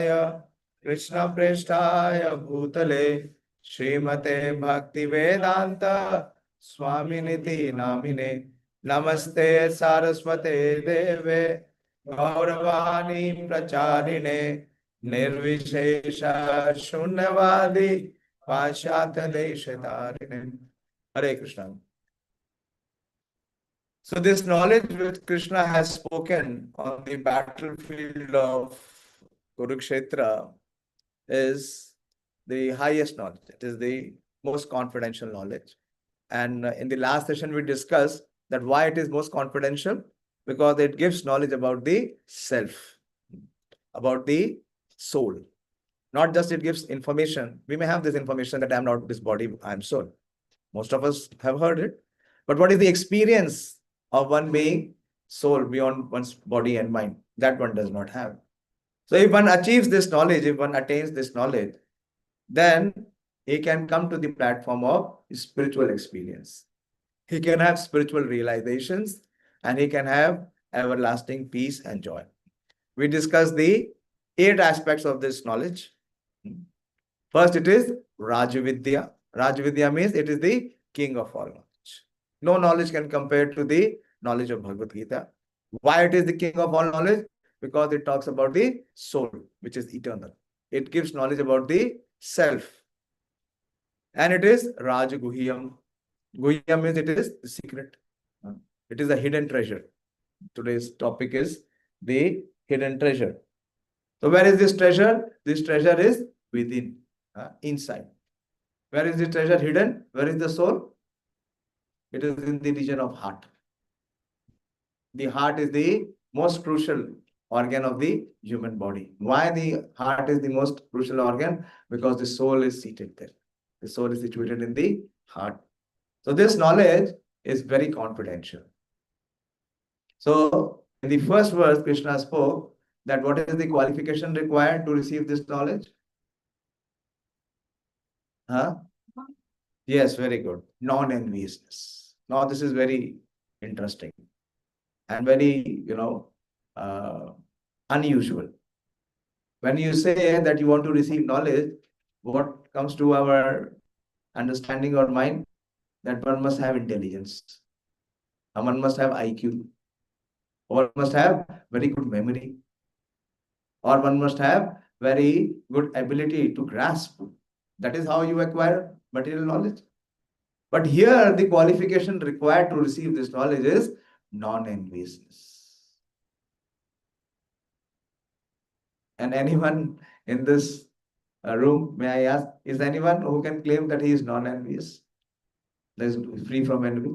कृष्ण प्रेष्ठाय भूतले श्रीमते भक्ति वेदांत स्वामिनिति नामिने नमस्ते सारस्वते देवे गौरवाणी प्रचारिणे निर्विशेष शून्यवादी पाश्चात्य देशधारिणे. Hare Krishna. So this knowledge which Krishna has spoken on the battlefield of Kurukshetra is the highest knowledge. It is the most confidential knowledge. And in the last session, we discussed that why it is most confidential, because it gives knowledge about the self, about the soul. Not just it gives information. We may have this information that I am not this body, I am soul. Most of us have heard it. But what is the experience of one being soul beyond one's body and mind? That one does not have. So if one achieves this knowledge, if one attains this knowledge, then he can come to the platform of spiritual experience. He can have spiritual realizations and he can have everlasting peace and joy. We discussed the 8 aspects of this knowledge. First, it is Rajavidya. Rajavidya means it is the king of all knowledge. No knowledge can compare to the knowledge of Bhagavad Gita. Why it is the king of all knowledge? Because it talks about the soul, which is eternal. It gives knowledge about the self. And it is Rajaguhyam. Guhyam means it is the secret. It is a hidden treasure. Today's topic is the hidden treasure. So where is this treasure? This treasure is within, inside. Where is the treasure hidden? Where is the soul? It is in the region of heart. The heart is the most crucial organ of the human body. Why the heart is the most crucial organ? Because the soul is seated there. The soul is situated in the heart. So this knowledge is very confidential. So in the first verse, Krishna spoke that what is the qualification required to receive this knowledge? Yes, very good. Non-enviousness. Now this is very interesting and very, unusual. When you say that you want to receive knowledge, what comes to our understanding or mind? That one must have intelligence. One must have IQ. Or must have very good memory. Or one must have very good ability to grasp. That is how you acquire material knowledge. But here the qualification required to receive this knowledge is non-enviousness. And anyone in this room, may I ask, is anyone who can claim that he is non-envious? That is free from envy?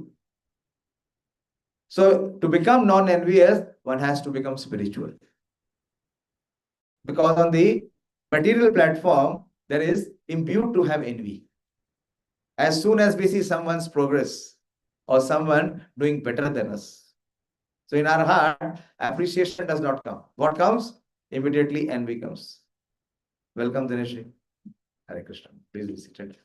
So to become non-envious, one has to become spiritual. Because on the material platform, there is imbued to have envy. As soon as we see someone's progress or someone doing better than us, so in our heart, appreciation does not come. What comes? Immediately envy comes. Welcome, Dinesh. Hare Krishna. Please be seated.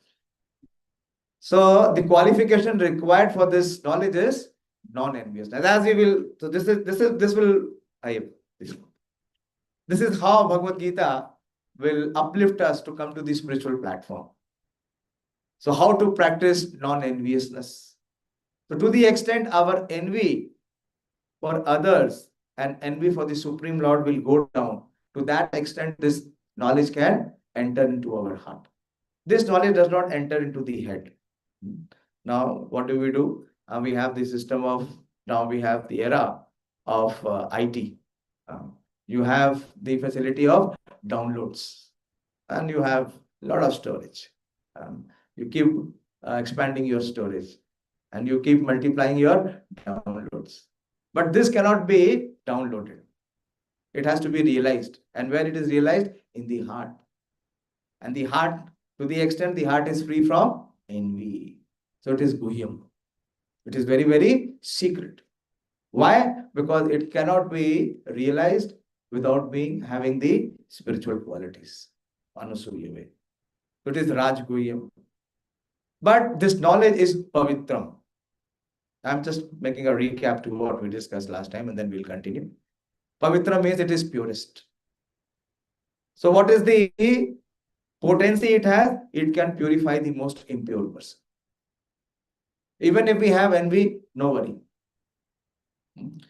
So the qualification required for this knowledge is non-enviousness. As we will, so this is how Bhagavad Gita will uplift us to come to the spiritual platform. So how to practice non-enviousness? So to the extent our envy for others and envy for the Supreme Lord will go down, to that extent this knowledge can enter into our heart. This knowledge does not enter into the head. Now, what do? We have the system of, now we have the era of IT. You have the facility of downloads and you have a lot of storage. You keep expanding your storage and you keep multiplying your downloads. But this cannot be downloaded. It has to be realized. And where it is realized? In the heart. And the heart, to the extent the heart is free from envy. So it is guhyam. It is very, very secret. Why? Because it cannot be realized without having the spiritual qualities. Anusuyave. So it is Rajguhyam. But this knowledge is pavitram. I'm just making a recap to what we discussed last time and then we'll continue. Pavitra means it is purest. So what is the potency it has? It can purify the most impure person. Even if we have envy, no worry.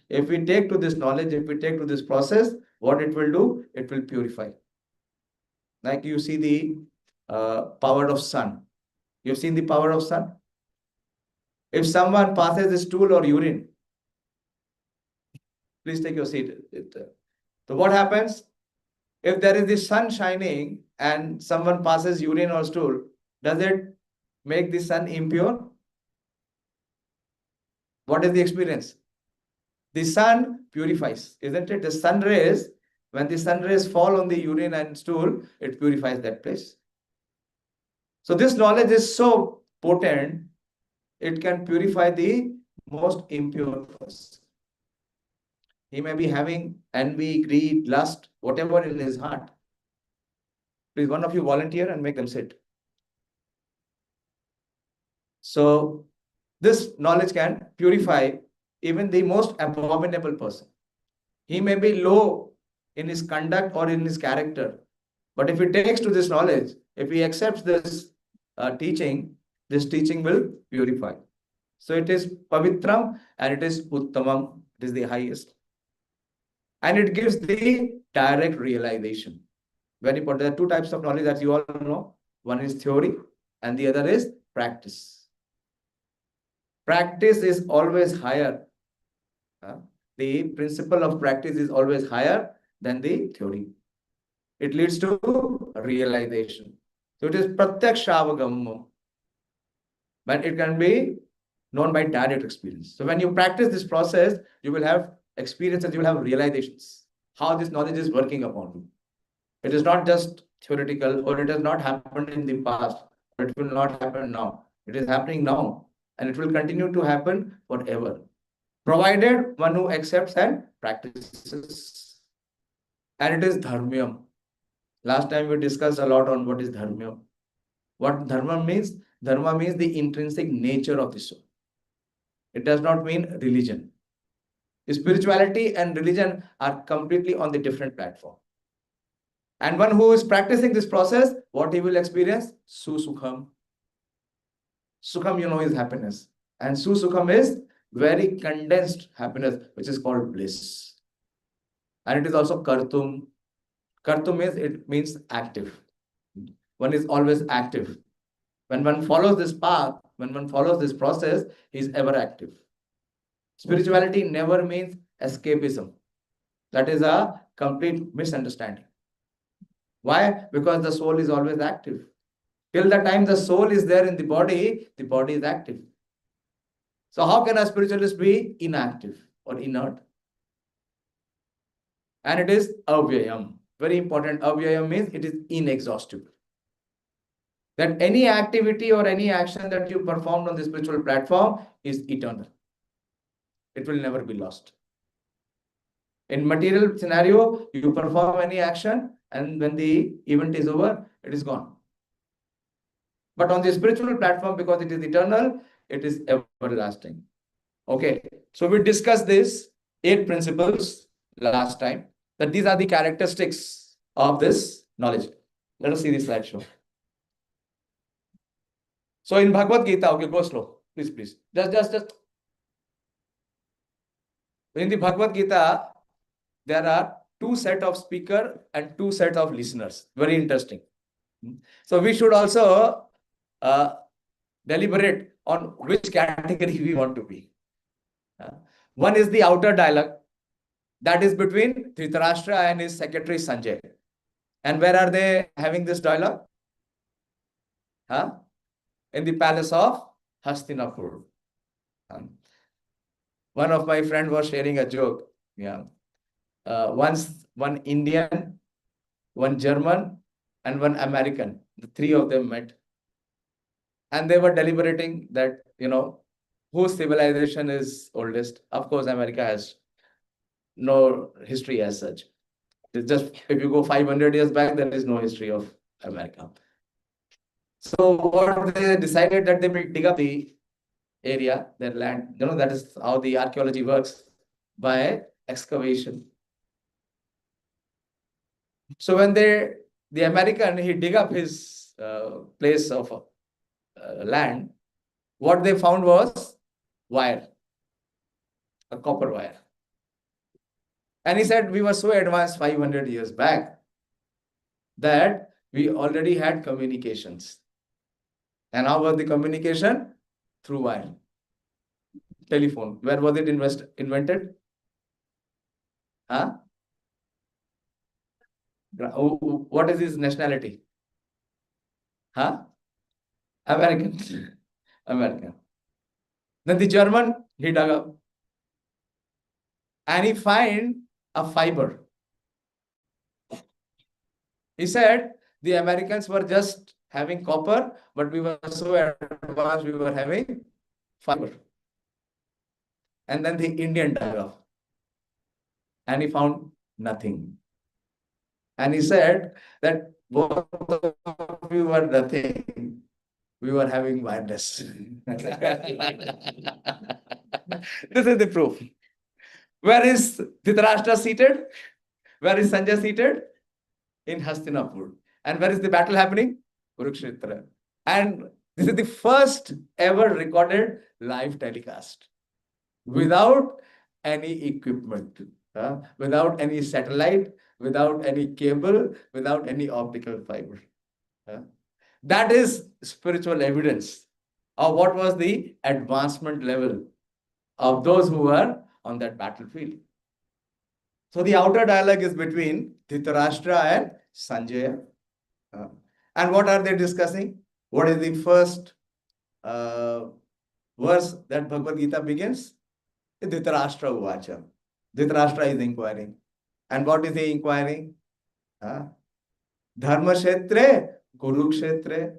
If we take to this knowledge, if we take to this process, what it will do? It will purify. Like you see the power of sun. You've seen the power of sun? If someone passes a stool or urine, please take your seat. So what happens? If there is the sun shining and someone passes urine or stool, does it make the sun impure? What is the experience? The sun purifies, isn't it? The sun rays, when the sun rays fall on the urine and stool, it purifies that place. So this knowledge is so potent, it can purify the most impure person. He may be having envy, greed, lust, whatever in his heart. Please, one of you volunteer and make them sit. So this knowledge can purify even the most abominable person. He may be low in his conduct or in his character, but if he takes to this knowledge, if he accepts this teaching, this teaching will purify. So it is pavitram and it is uttamam. It is the highest. And it gives the direct realization. Very important. There are two types of knowledge that you all know. One is theory and the other is practice. Practice is always higher. The principle of practice is always higher than the theory. It leads to realization. So it is pratyakshavagam, but it can be known by direct experience. So when you practice this process, you will have experiences, you will have realizations, how this knowledge is working upon you. It is not just theoretical, or it has not happened in the past, or it will not happen now. It is happening now, and it will continue to happen forever, provided one who accepts and practices. And it is dharmyam. Last time we discussed a lot on what is dharmyam. What dharma means? Dharma means the intrinsic nature of the soul. It does not mean religion. Spirituality and religion are completely on the different platform. And one who is practicing this process, what he will experience? Susukham. Sukham, you know, is happiness. And Susukham is very condensed happiness, which is called bliss. And it is also Kartum. Kartum means, it means active. One is always active. When one follows this path, when one follows this process, he is ever active. Spirituality never means escapism. That is a complete misunderstanding. Why? Because the soul is always active. Till the time the soul is there in the body is active. So how can a spiritualist be inactive or inert? And it is avyayam. Very important. Avyayam means it is inexhaustible. That any activity or any action that you performed on the spiritual platform is eternal. It will never be lost. In material scenario, you perform any action and when the event is over, it is gone. But on the spiritual platform, because it is eternal, it is everlasting. Okay, so we discussed this 8 principles last time, that these are the characteristics of this knowledge. Let us see this slideshow. So in Bhagavad Gita, okay, go slow, please. Just. In the Bhagavad Gita, there are 2 sets of speaker and 2 sets of listeners. Very interesting. So we should also deliberate on which category we want to be. One is the outer dialogue, that is between Dhritarashtra and his secretary Sanjay. And where are they having this dialogue? In the palace of Hastinapur. One of my friends was sharing a joke. Once one Indian, one German, and one American, the 3 of them met. And they were deliberating that, whose civilization is oldest. Of course, America has no history as such. It's just, if you go 500 years back, there is no history of America. So what they decided, that they will dig up the area, their land. That is how the archaeology works, by excavation. So when the American, he dig up his place of land, what they found was wire, a copper wire. And he said we were so advanced 500 years back that we already had communications. And how was the communication? Through wire. Telephone. Where was it invented? Huh? What is his nationality? Huh? American. American. Then the German, he dug up. And he find a fiber. He said the Americans were just having copper, but we were so advanced, we were having fiber. And then the Indian dug up. And he found nothing. And he said that both of you were nothing. We were having wireless. This is the proof. Where is Dhritarashtra seated? Where is Sanjay seated? In Hastinapur. And where is the battle happening? Kurukshetra. And this is the first ever recorded live telecast without any equipment, without any satellite, without any cable, without any optical fiber. That is spiritual evidence of what was the advancement level of those who were on that battlefield. So the outer dialogue is between Dhritarashtra and Sanjaya. And what are they discussing? What is the first verse that Bhagavad Gita begins? Dhritarashtra Uvacha. Dhritarashtra is inquiring. And what is he inquiring? Dharma Kshetre, Kurukshetre,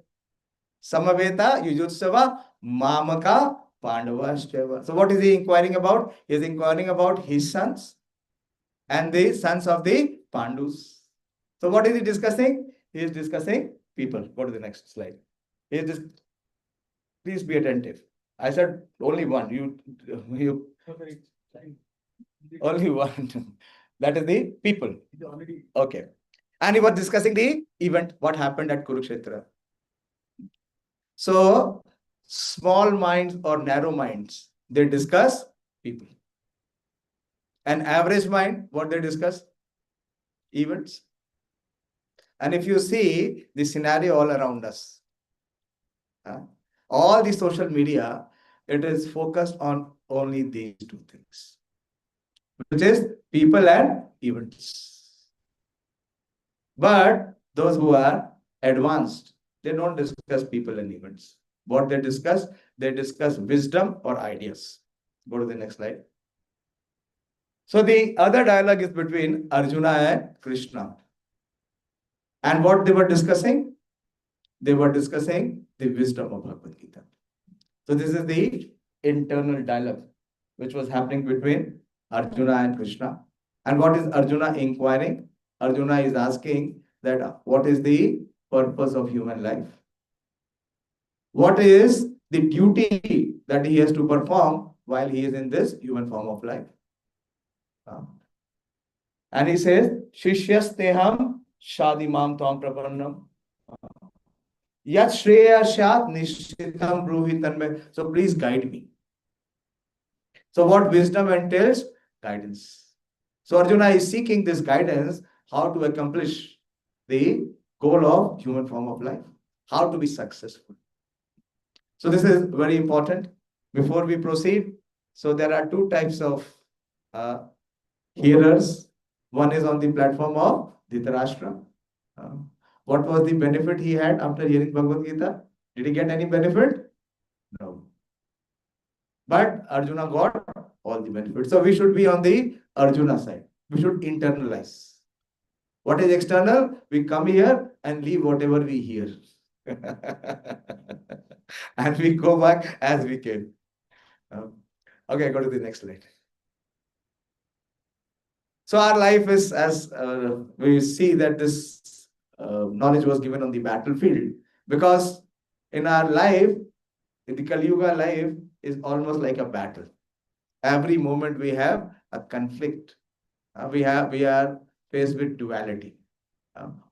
Samaveta, Yujutsava, Mamaka, Pandavashcheva. So what is he inquiring about? He is inquiring about his sons and the sons of the Pandus. So what is he discussing? He is discussing people. Go to the next slide. Please be attentive. I said only one. You only one. That is the people. Okay. And he was discussing the event, what happened at Kurukshetra. So, small minds or narrow minds, they discuss people. An average mind, what they discuss? Events. And if you see the scenario all around us, all the social media, it is focused on only these two things, which is people and events. But those who are advanced, they don't discuss people and events. What they discuss wisdom or ideas. Go to the next slide. So the other dialogue is between Arjuna and Krishna. And what they were discussing? They were discussing the wisdom of Bhagavad Gita. So this is the internal dialogue which was happening between Arjuna and Krishna. And what is Arjuna inquiring? Arjuna is asking that what is the purpose of human life? What is the duty that he has to perform while he is in this human form of life? And he says, Shishyasteham Shadimam Tvam Prapannam. Yat Shreya Shat Nishchitam Bruhitanme. So please guide me. So what wisdom entails? Guidance. So Arjuna is seeking this guidance, how to accomplish the goal of human form of life, how to be successful. So this is very important. Before we proceed, so there are two types of hearers. One is on the platform of Dhritarashtra. What was the benefit he had after hearing Bhagavad Gita? Did he get any benefit? No. But Arjuna got all the benefits. So we should be on the Arjuna side. We should internalize. What is external? We come here and leave whatever we hear. And we go back as we came. Okay, go to the next slide. So our life is, as we see that this knowledge was given on the battlefield, because in our life, in the Kali Yuga life is almost like a battle. Every moment we have a conflict. We are faced with duality.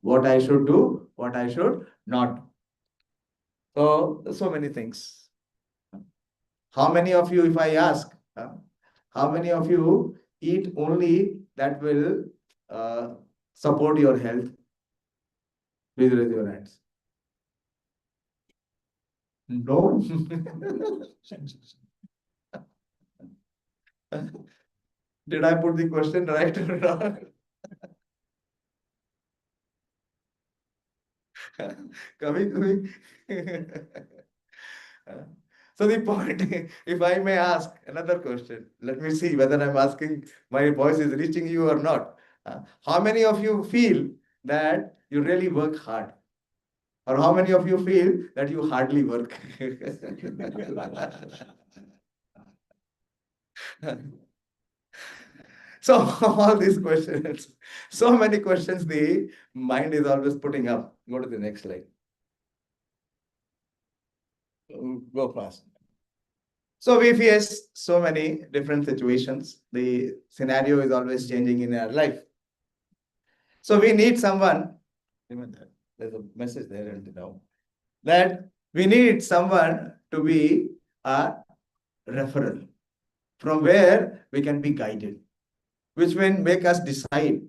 What I should do, what I should not do. So many things. How many of you, if I ask, how many of you eat only that will uh, support your health? Please raise your hands. No. Did I put the question right or not? Coming. So the point, if I may ask another question, let me see whether I'm asking, my voice is reaching you or not. How many of you feel that you really work hard? Or how many of you feel that you hardly work? So all these questions, so many questions the mind is always putting up. Go to the next slide. Go fast. So we face so many different situations. The scenario is always changing in our life. So we need someone. Remember, there's a message there and now that we need someone to be a referral from where we can be guided, which will make us decide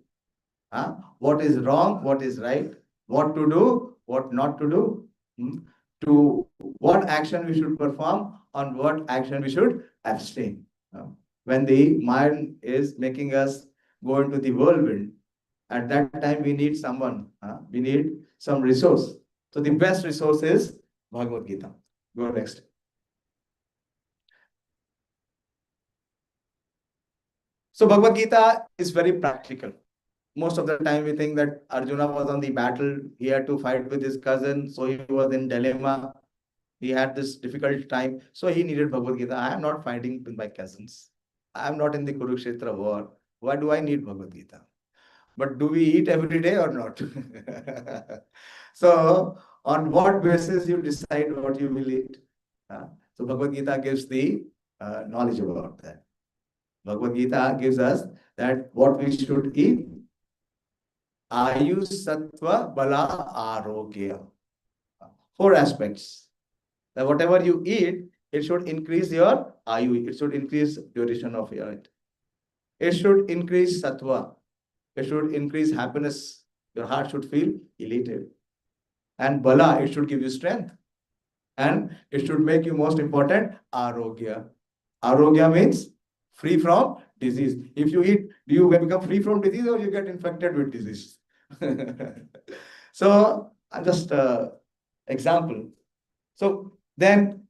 what is wrong, what is right, what to do, what not to do, to what action we should perform, on what action we should abstain. When the mind is making us go into the whirlwind, at that time we need someone, we need some resource. So the best resource is Bhagavad Gita. Go next. So Bhagavad Gita is very practical. Most of the time we think that Arjuna was on the battle, he had to fight with his cousin, so he was in dilemma, he had this difficult time, so he needed Bhagavad Gita. I am not fighting with my cousins, I am not in the Kurukshetra war, why do I need Bhagavad Gita? But do we eat every day or not? So on what basis you decide what you will eat? So Bhagavad Gita gives the knowledge about that. Bhagavad Gita gives us that what we should eat. Ayu, Sattva, Bala, Arogya. Four aspects. That whatever you eat, it should increase your Ayu. It should increase duration of your life. It should increase Sattva. It should increase happiness. Your heart should feel elated. And Bala, it should give you strength. And it should make you, most important, Arogya. Arogya means free from disease. If you eat, do you become free from disease or you get infected with disease? So, just example. So then,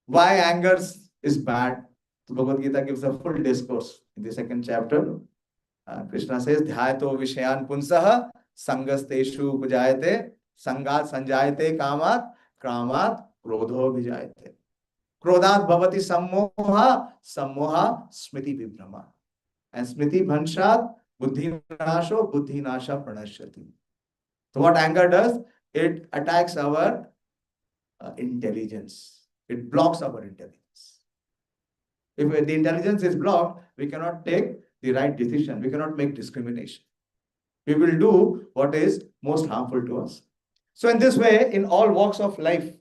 why anger is bad? So Bhagavad Gita gives a full discourse in the second chapter. Krishna says, Dhyato Vishayan Punsaha Sangasteshu Pujayate Sangat Sanjayate Kamat Kramat Krodho Vijayate. Krodhat Bhavati Sammoha Sammoha Smriti Vibhrama. And Smriti Bhanshat Buddhi Nasho Buddhi Nasha Pranashyati. So what anger does? It attacks our intelligence. It blocks our intelligence. If the intelligence is blocked, we cannot take the right decision. We cannot make discrimination. We will do what is most harmful to us. So in this way, in all walks of life,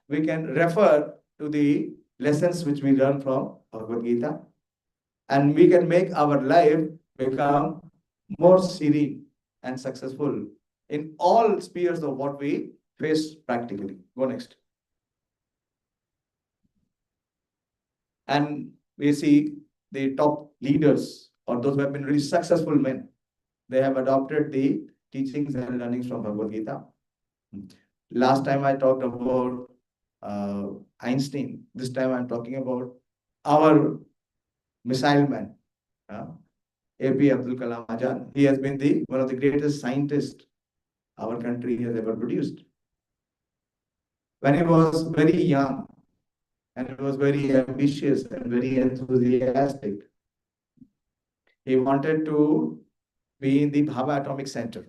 we can refer to the lessons which we learn from Bhagavad Gita, and we can make our life become more serene and successful in all spheres of what we face practically. Go next. And we see the top leaders or those who have been really successful men. They have adopted the teachings and learnings from Bhagavad Gita. Last time I talked about Einstein. This time I'm talking about our missile man, A.P. Abdul Kalam Azad. He has been one of the greatest scientists our country has ever produced. When he was very young and he was very ambitious and very enthusiastic, he wanted to be in the Bhabha Atomic Center.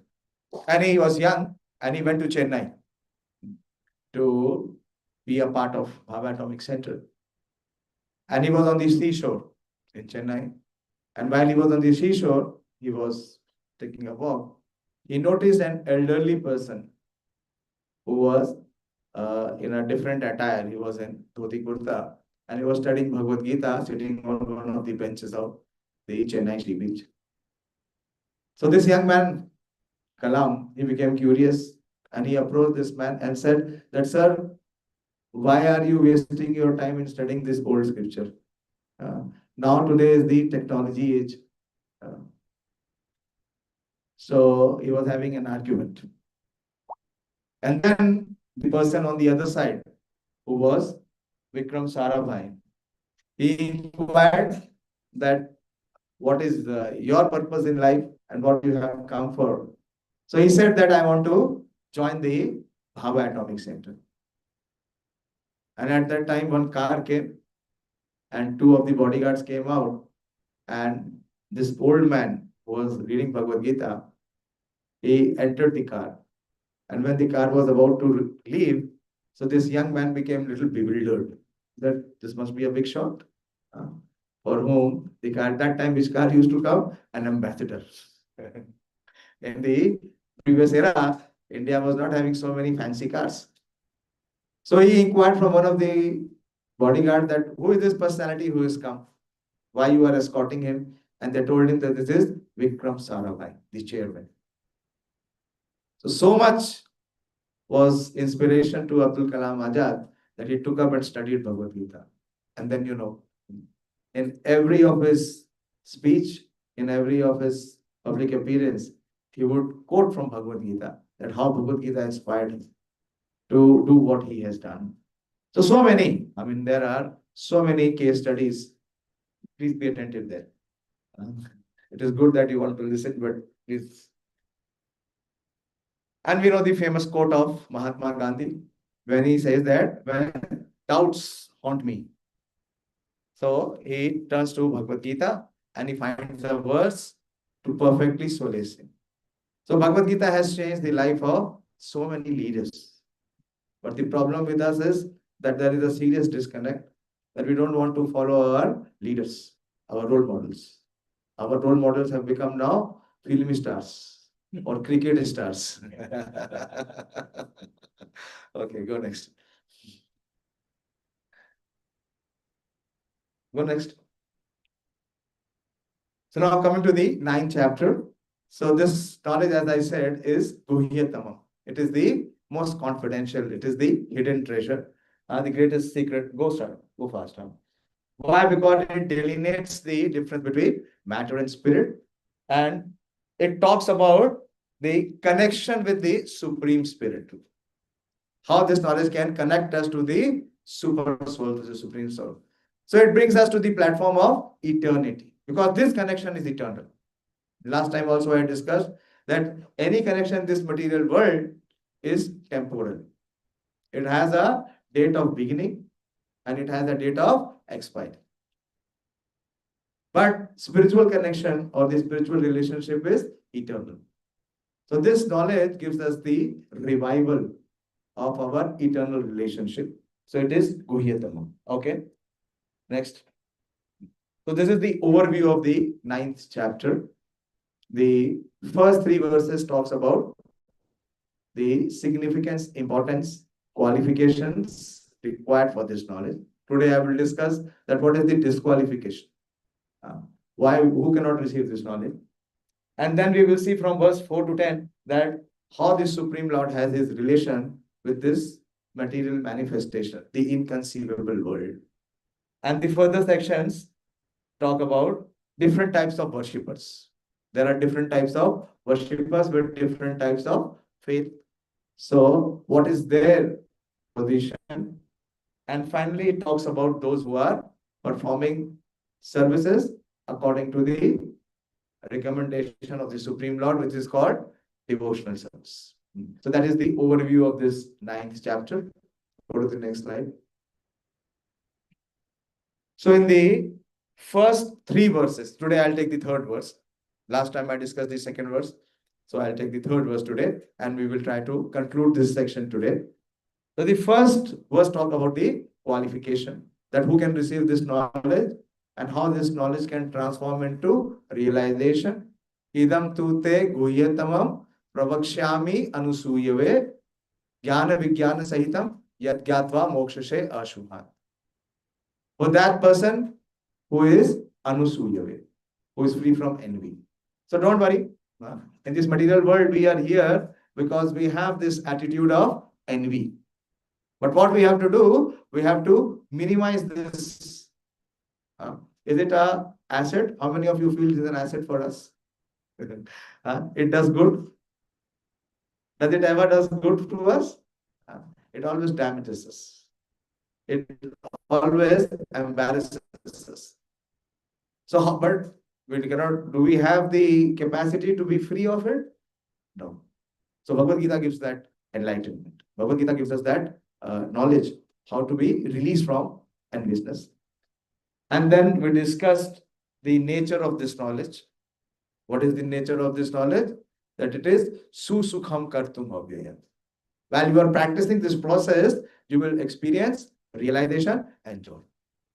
And he was young and he went to Chennai to be a part of Bhabha Atomic Center. And he was on the seashore in Chennai. And while he was on the seashore, he was taking a walk. he noticed an elderly person who was in a different attire. He was in dhoti kurta and he was studying Bhagavad Gita sitting on one of the benches of the Chennai Sea Beach. So this young man, Kalam, he became curious and he approached this man and said that, sir, why are you wasting your time in studying this old scripture? Now today is the technology age. Uh, so he was having an argument. And then the person on the other side, who was Vikram Sarabhai, he inquired that what is your purpose in life and what you have come for. So he said that I want to join the Bhabha Atomic Center. And at that time, one car came and two of the bodyguards came out. And this old man who was reading Bhagavad Gita, he entered the car. And when the car was about to leave, so this young man became a little bewildered that this must be a big shot. For whom the car, at that time, which car used to come? An ambassador. In the previous era, India was not having so many fancy cars. So he inquired from one of the bodyguard that who is this personality who has come? Why you are escorting him? And they told him that this is Vikram Sarabhai, the chairman. So much was inspiration to Abdul Kalam Azad that he took up and studied Bhagavad Gita. And then, in every of his speech, in every of his public appearance, he would quote from Bhagavad Gita, that how Bhagavad Gita inspired him to do what he has done. So many, there are so many case studies. Please be attentive there. It is good that you want to listen, but please. And we know the famous quote of Mahatma Gandhi when he says that when doubts haunt me. So he turns to Bhagavad Gita and he finds a verse to perfectly solace him. So Bhagavad Gita has changed the life of so many leaders. But the problem with us is that there is a serious disconnect, that we don't want to follow our leaders, our role models. Our role models have become now film stars or cricket stars. Okay, go next. Go next. So now coming to the 9th chapter. So this knowledge, as I said, is Guhyatamam. It is the most confidential. It is the hidden treasure. The greatest secret. Go fast. Why? Because it delineates the difference between matter and spirit. And it talks about the connection with the Supreme Spirit. How this knowledge can connect us to the Super Soul, to the Supreme Soul. So it brings us to the platform of eternity, because this connection is eternal. Last time also I discussed that any connection in this material world is temporal. It has a date of beginning and it has a date of expiry. But spiritual connection or the spiritual relationship is eternal. So this knowledge gives us the revival of our eternal relationship. So it is Guhyatamam. Okay. Next. So this is the overview of the 9th chapter. The first 3 verses talks about the significance, importance, qualifications required for this knowledge. Today I will discuss that what is the disqualification. Who cannot receive this knowledge? And then we will see from verse 4 to 10 that how the Supreme Lord has his relation with this material manifestation, the inconceivable world. And the further sections talk about different types of worshippers. There are different types of worshippers with different types of faith. So what is their position? And finally, it talks about those who are performing services according to the recommendation of the Supreme Lord, which is called devotional service. So that is the overview of this 9th chapter. Go to the next slide. So in the first 3 verses, today I'll take the 3rd verse. Last time I discussed the 2nd verse. So I'll take the 3rd verse today and we will try to conclude this section today. So the first verse talks about the qualification, that who can receive this knowledge and how this knowledge can transform into realization. Idam tu te guhyatamam pravakshyami anusuyave jnana vijnana sahitam yad gyatva mokshase ashubhat. For that person who is anusuyave, who is free from envy. So don't worry. In this material world, we are here because we have this attitude of envy. But what we have to do, we have to minimize this. Is it an asset? How many of you feel it is an asset for us? It does good. Does it ever does good to us? It always damages us. It always embarrasses us. So, but we cannot, do we have the capacity to be free of it? No. So Bhagavad Gita gives that enlightenment. Bhagavad Gita gives us that knowledge, how to be released from enviousness. And then we discussed the nature of this knowledge. What is the nature of this knowledge? That it is susukham kartum avyayam. While you are practicing this process, you will experience realization and joy.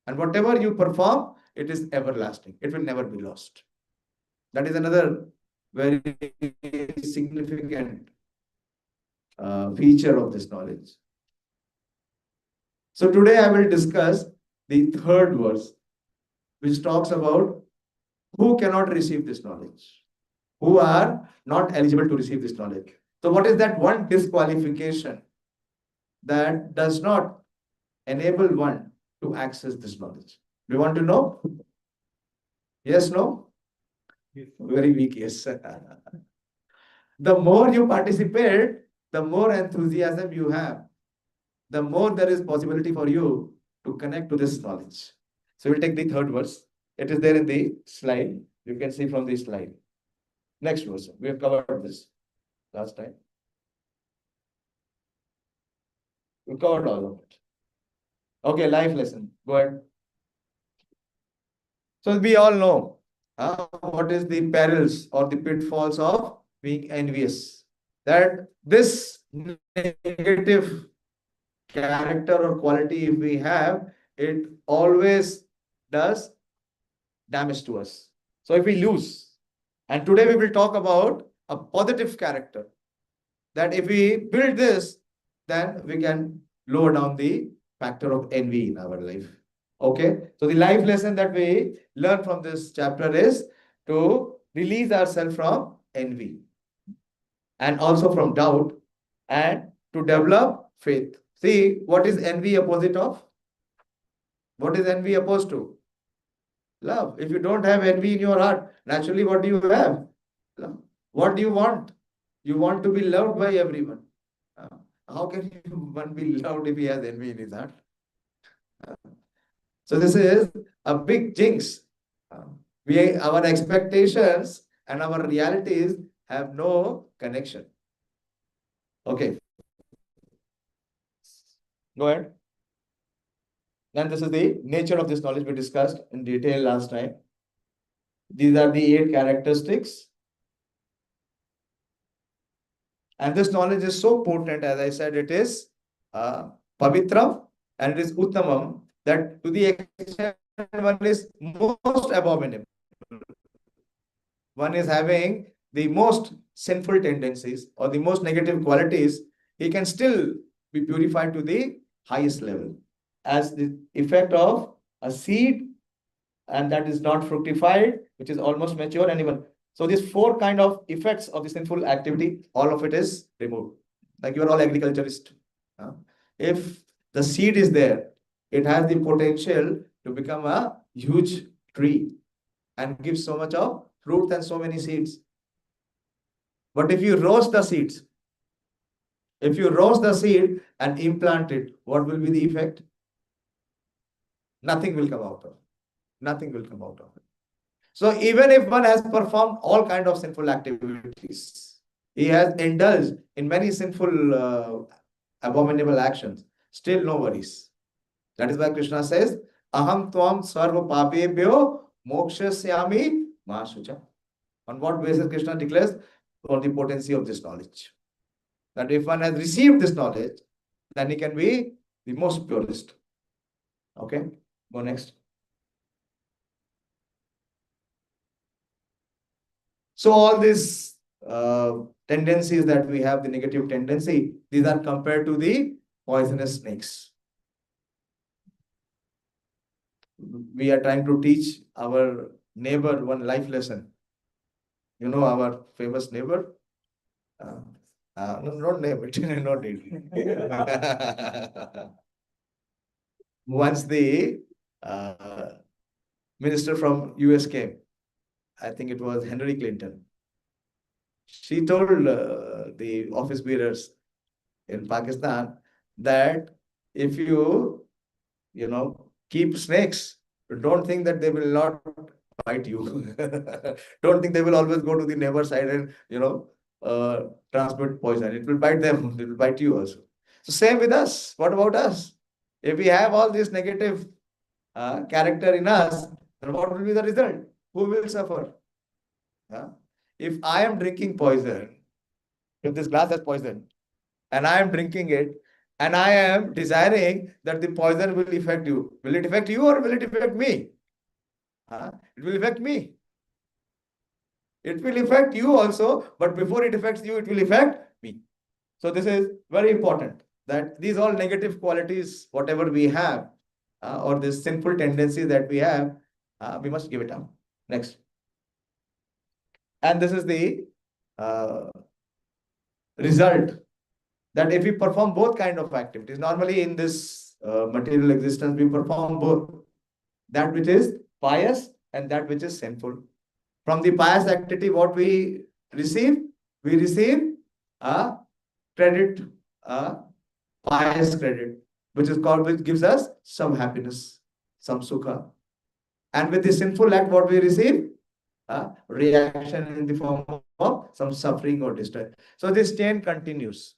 And whatever you perform, it is everlasting. It will never be lost. That is another very significant feature of this knowledge. So today I will discuss the third verse, which talks about who cannot receive this knowledge, who are not eligible to receive this knowledge. So what is that one disqualification that does not enable one to access this knowledge? Do you want to know? Yes, no? Very weak, yes. The more you participate, the more enthusiasm you have, the more there is possibility for you to connect to this knowledge. So we'll take the third verse. It is there in the slide. You can see from the slide. Next verse. We have covered this last time. We covered all of it. Okay, life lesson. Go ahead. So we all know what is the perils or the pitfalls of being envious. That this negative character or quality if we have, it always does damage to us. So if we lose, and today we will talk about a positive character, that if we build this, then we can lower down the factor of envy in our life. Okay, so the life lesson that we learn from this chapter is to release ourselves from envy and also from doubt and to develop faith. See, what is envy opposite of? What is envy opposed to? Love. If you don't have envy in your heart, naturally what do you have? Love. What do you want? You want to be loved by everyone. How can one be loved if he has envy in his heart? So this is a big jinx. Our expectations and our realities have no connection. Okay. Go ahead. Then this is the nature of this knowledge we discussed in detail last time. These are the 8 characteristics. And this knowledge is so potent, as I said, it is pavitram and it is uttamam, that to the extent one is most abominable. One is having the most sinful tendencies or the most negative qualities, he can still be purified to the highest level as the effect of a seed, and that is not fructified, which is almost mature, and even so these 4 kind of effects of the sinful activity, all of it is removed. Like you are all agriculturists. If the seed is there, it has the potential to become a huge tree and give so much of fruit and so many seeds. But if you roast the seeds, if you roast the seed and implant it, what will be the effect? Nothing will come out of it. Nothing will come out of it. So even if one has performed all kind of sinful activities, he has indulged in many sinful, abominable actions, still no worries. That is why Krishna says, Aham tvam sarva papebhyo mokshasyami ma shucha. On what basis Krishna declares? For the potency of this knowledge. That if one has received this knowledge, then he can be the most purest. Okay, go next. So all this tendencies that we have, the negative tendency, these are compared to the poisonous snakes. We are trying to teach our neighbor one life lesson. You know our famous neighbor? No, not neighbor, not it. Once the minister from US came, I think it was Hillary Clinton. She told the office bearers in Pakistan that if you know, keep snakes, don't think that they will not bite you. Don't think they will always go to the neighbor side and, transmit poison. It will bite them. It will bite you also. So same with us. What about us? If we have all this negative character in us, then what will be the result? Who will suffer? Huh? If I am drinking poison, if this glass has poison, and I am drinking it, and I am desiring that the poison will affect you, will it affect you or will it affect me? It will affect me. It will affect you also, but before it affects you, it will affect me. So this is very important that these all negative qualities, whatever we have, or this sinful tendency that we have, we must give it up. Next. And this is the uh, result that if we perform both kind of activities, normally in this material existence, we perform both that which is pious and that which is sinful. From the pious activity, what we receive? We receive a credit, a pious credit, which is called, which gives us some happiness, some sukha. And with the sinful act, what we receive? A reaction in the form of some suffering or distress. So this chain continues.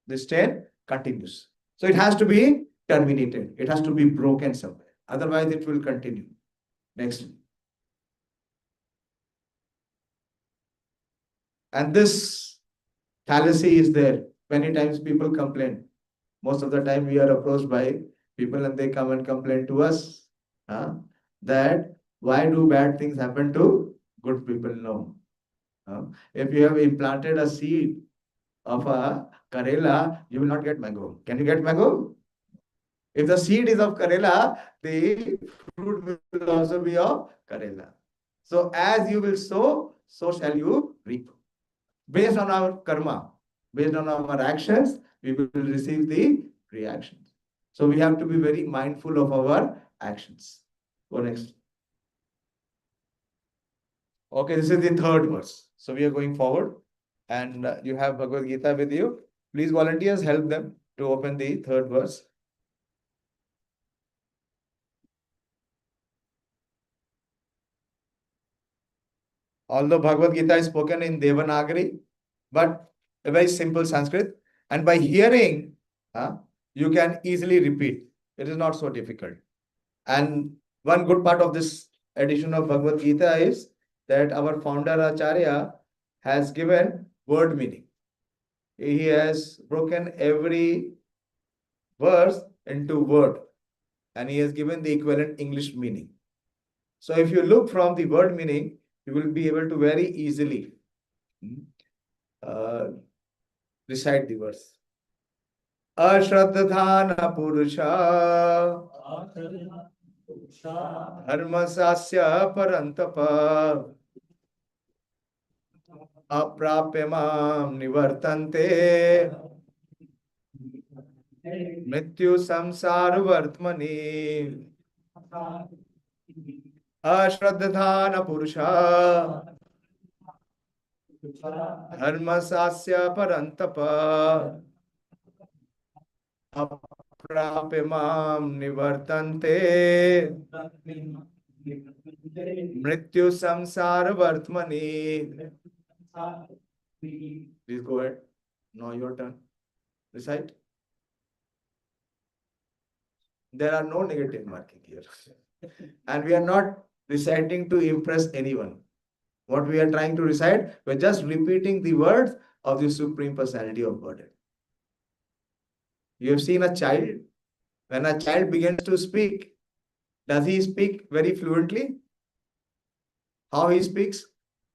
This chain continues. So it has to be terminated. It has to be broken somewhere. Otherwise, it will continue. Next. And this fallacy is there. Many times people complain. Most of the time we are approached by people and they come and complain to us that why do bad things happen to good people? No. If you have implanted a seed of a Karela, you will not get mango. Can you get mango? If the seed is of Karela, the fruit will also be of Karela. So as you will sow, so shall you reap. Based on our karma, based on our actions, we will receive the reactions. So we have to be very mindful of our actions. Go next. Okay, this is the third verse. So we are going forward and you have Bhagavad Gita with you. Please, volunteers, help them to open the third verse. Although Bhagavad Gita is spoken in Devanagari, but a very simple Sanskrit. And by hearing, you can easily repeat. It is not so difficult. And one good part of this edition of Bhagavad Gita is that our founder Acharya has given word meaning. He has broken every verse into word and he has given the equivalent English meaning. So if you look from the word meaning, you will be able to very easily recite the verse. Ashraddhana Purusha Dharmasasya Parantapa Aprapyamam Nivartante Mrityu Samsara Vartmani Ashraddhana Purusha Dharmasasya Parantapa Aprapyamam Nivartante Mrityu Samsara Vartmani. Please go ahead. Now your turn. Recite. There are no negative marking here. And we are not reciting to impress anyone. What we are trying to recite, we're just repeating the words of the Supreme Personality of Godhead. You have seen a child. When a child begins to speak, does he speak very fluently? How he speaks?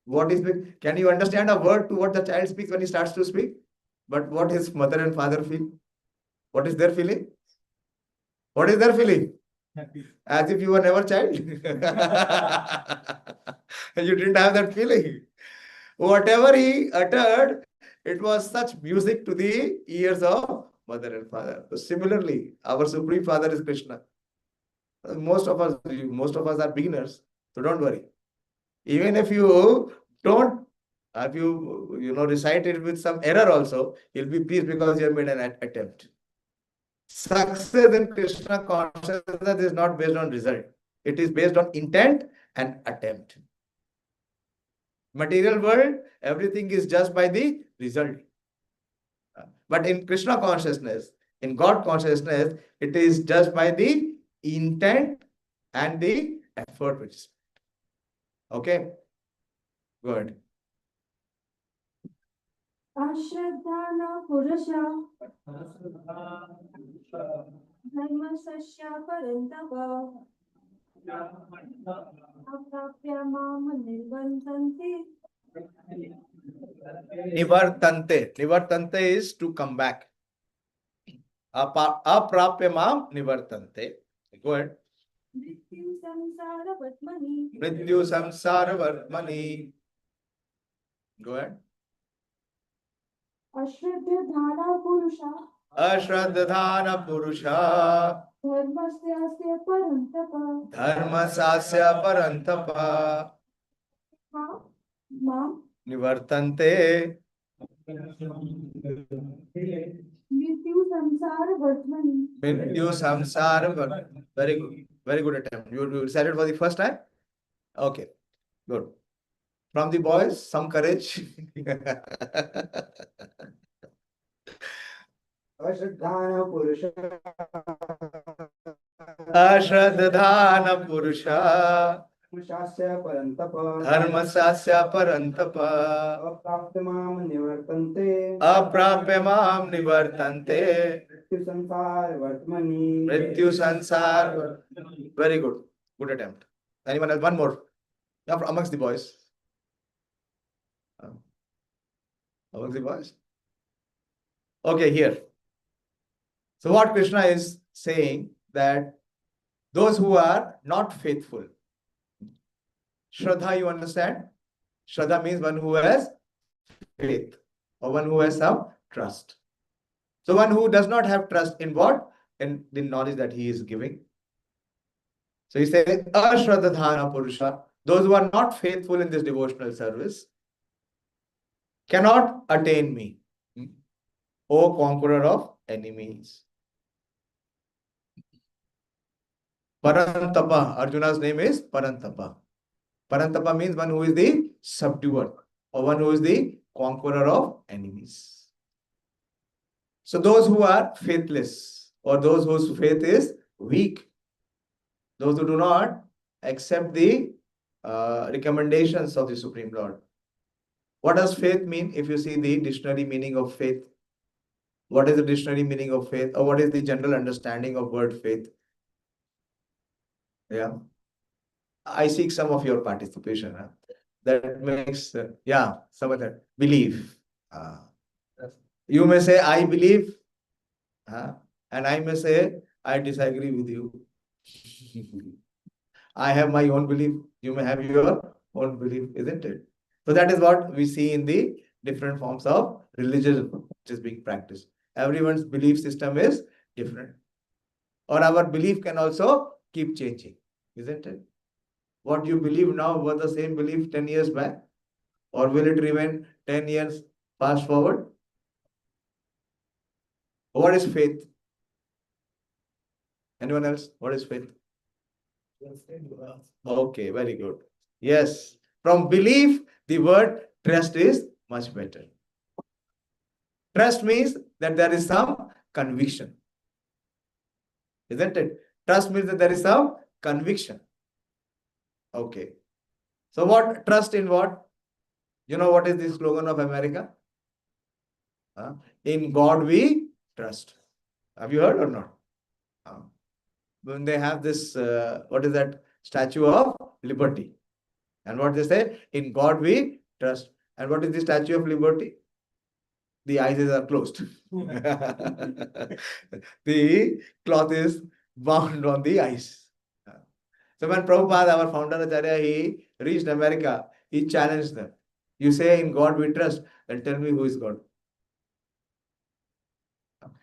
What is, can you understand a word to what the child speaks when he starts to speak? But what his mother and father feel? What is their feeling? What is their feeling? As if you were never child. You didn't have that feeling. Whatever he uttered, it was such music to the ears of mother and father. So similarly, our Supreme Father is Krishna. Most of us are beginners, so don't worry. Even if you don't, if you recite it with some error also, you'll be pleased because you have made an attempt. Success in Krishna consciousness is not based on result. It is based on intent and attempt. Material world, everything is just by the result. But in Krishna consciousness, in God consciousness, it is just by the intent and the effort which is. Okay? Good. Ashraddhana Purusha Dharmasasya Parantapa Aprapya Mam Nirbantanti. Nivartante. Nivartante is to come back. Aprapya mam nivartante. Go ahead. Mrityu Samsara Vatmani. Mrityu samsara vartmani. Go ahead. Ashraddhana Purusha Ashraddhana Purusha Dharmasya Parantapa Dharmasasya Parantapa Mam Nivartante Mrityu Samsara Vatmani. Mrityu samsara vartmani. Very good. Very good attempt. You recited for the first time? Okay. Good. From the boys, some courage. Ashraddhana Purusha Ashraddhana Purusha Dharmasasya Parantapa Dharmasasya Parantapa Apraptamam Nivartante Aprapyamam Nivartante Mrityu Samsara Vartmani. Mrityu Sansar. Very good. Good attempt. Anyone else? One more. Amongst the boys. Amongst the boys. Okay, here. So what Krishna is saying that those who are not faithful. Shraddha, you understand? Shraddha means one who has faith or one who has some trust. So one who does not have trust in what? In the knowledge that he is giving. So he says, Ashraddhana Purusha, those who are not faithful in this devotional service cannot attain me, O conqueror of enemies. Parantapa, Arjuna's name is Parantapa. Parantapa means one who is the subduer or one who is the conqueror of enemies. So those who are faithless or those whose faith is weak, those who do not accept the recommendations of the Supreme Lord. What does faith mean? If you see the dictionary meaning of faith, what is the dictionary meaning of faith, or what is the general understanding of word faith? Yeah. I seek some of your participation. That makes, some of that. Believe. You may say, I believe, and I may say, I disagree with you. I have my own belief. You may have your own belief, isn't it? So that is what we see in the different forms of religion which is being practiced. Everyone's belief system is different. Or our belief can also keep changing, isn't it? What you believe now was the same belief 10 years back? Or will it remain 10 years fast forward? What is faith? Anyone else? What is faith? Okay, very good. Yes. From belief, the word trust is much better. Trust means that there is some conviction. Isn't it? Trust means that there is some conviction. Okay. So what? Trust in what? You know what is the slogan of America? In God we trust. Have you heard or not? When they have this, what is that? Statue of Liberty. And what they say? In God we trust. And what is the Statue of Liberty? The eyes are closed. The cloth is bound on the eyes. So when Prabhupada, our founder Acharya, he reached America, he challenged them. You say in God we trust, then tell me who is God.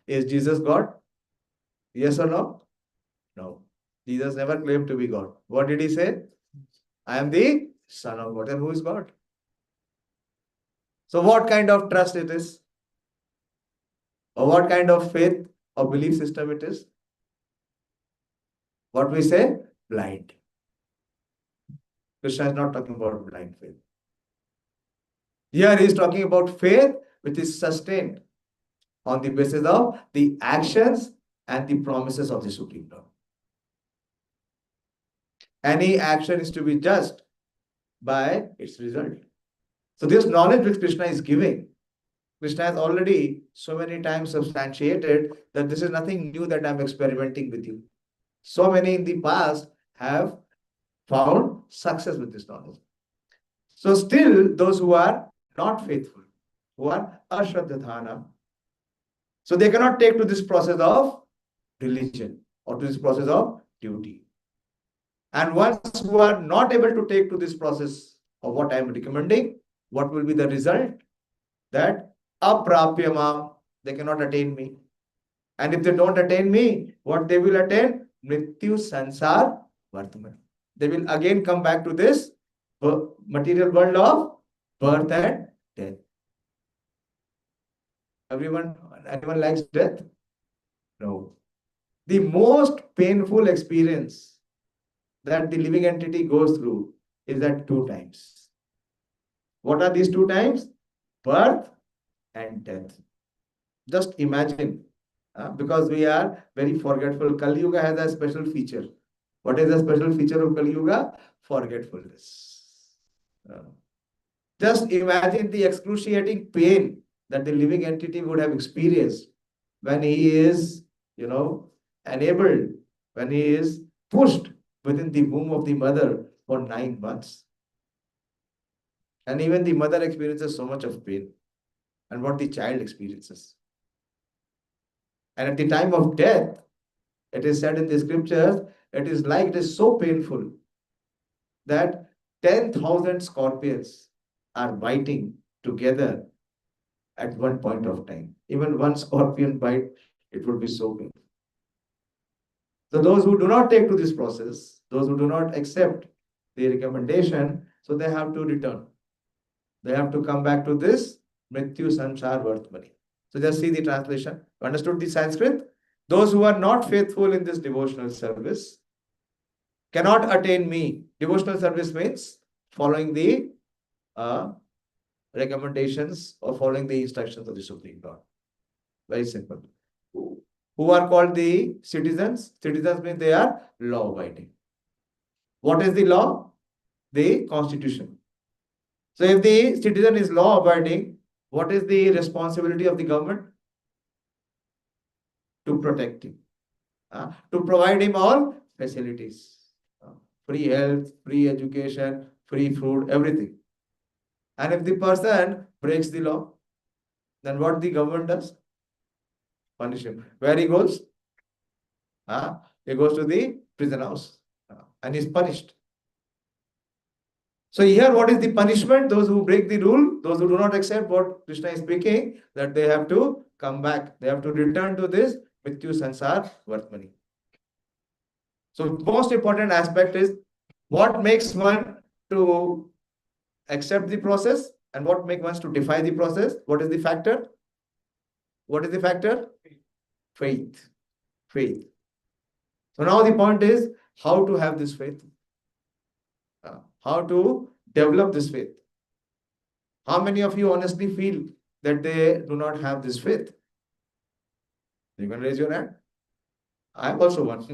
Is Jesus God? Yes or no? No. Jesus never claimed to be God. What did he say? I am the Son of God. And who is God? So what kind of trust it is? Or what kind of faith or belief system it is? What we say? Blind. Krishna is not talking about blind faith. Here he is talking about faith which is sustained on the basis of the actions and the promises of the Supreme Lord. Any action is to be judged by its result. So this knowledge which Krishna is giving, Krishna has already so many times substantiated that this is nothing new that I'm experimenting with you. So many in the past have found success with this knowledge. So still those who are not faithful, who are ashraddhadhana, so they cannot take to this process of religion or to this process of duty. And ones who are not able to take to this process of what I am recommending, what will be the result? That aprapyamam, they cannot attain me. And if they don't attain me, what they will attain? Mrityu sansar vartaman. They will again come back to this material world of birth and death. Anyone likes death? No. The most painful experience that the living entity goes through is at 2 times. What are these 2 times? Birth and death. Just imagine, because we are very forgetful. Kali Yuga has a special feature. What is the special feature of Kali Yuga? Forgetfulness. Just imagine the excruciating pain that the living entity would have experienced when he is, enabled, when he is pushed within the womb of the mother for 9 months. And even the mother experiences so much of pain, and what the child experiences. And at the time of death, it is said in the scriptures, it is so painful that 10,000 scorpions are biting together at one point of time. Even one scorpion bite, it would be so painful. So those who do not take to this process, those who do not accept the recommendation, so they have to return. They have to come back to this Mrityu Sansar Vartmani. So just see the translation. Understood the Sanskrit? Those who are not faithful in this devotional service cannot attain me. Devotional service means following the recommendations or following the instructions of the Supreme Lord. Very simple. Who are called the citizens? Citizens means they are law-abiding. What is the law? The Constitution. So if the citizen is law-abiding, what is the responsibility of the government? To protect him, to provide him all facilities, free health, free education, free food, everything. And if the person breaks the law, then what the government does? Punish him. Where he goes? He goes to the prison house and is punished. So here, what is the punishment? Those who break the rule, those who do not accept what Krishna is speaking, that they have to come back. They have to return to this Mrityu Sansar Vartmani. So most important aspect is what makes one to accept the process and what makes one to defy the process. What is the factor? What is the factor? Faith. Faith. So now the point is how to have this faith. How to develop this faith. How many of you honestly feel that they do not have this faith? You can raise your hand. I am also one.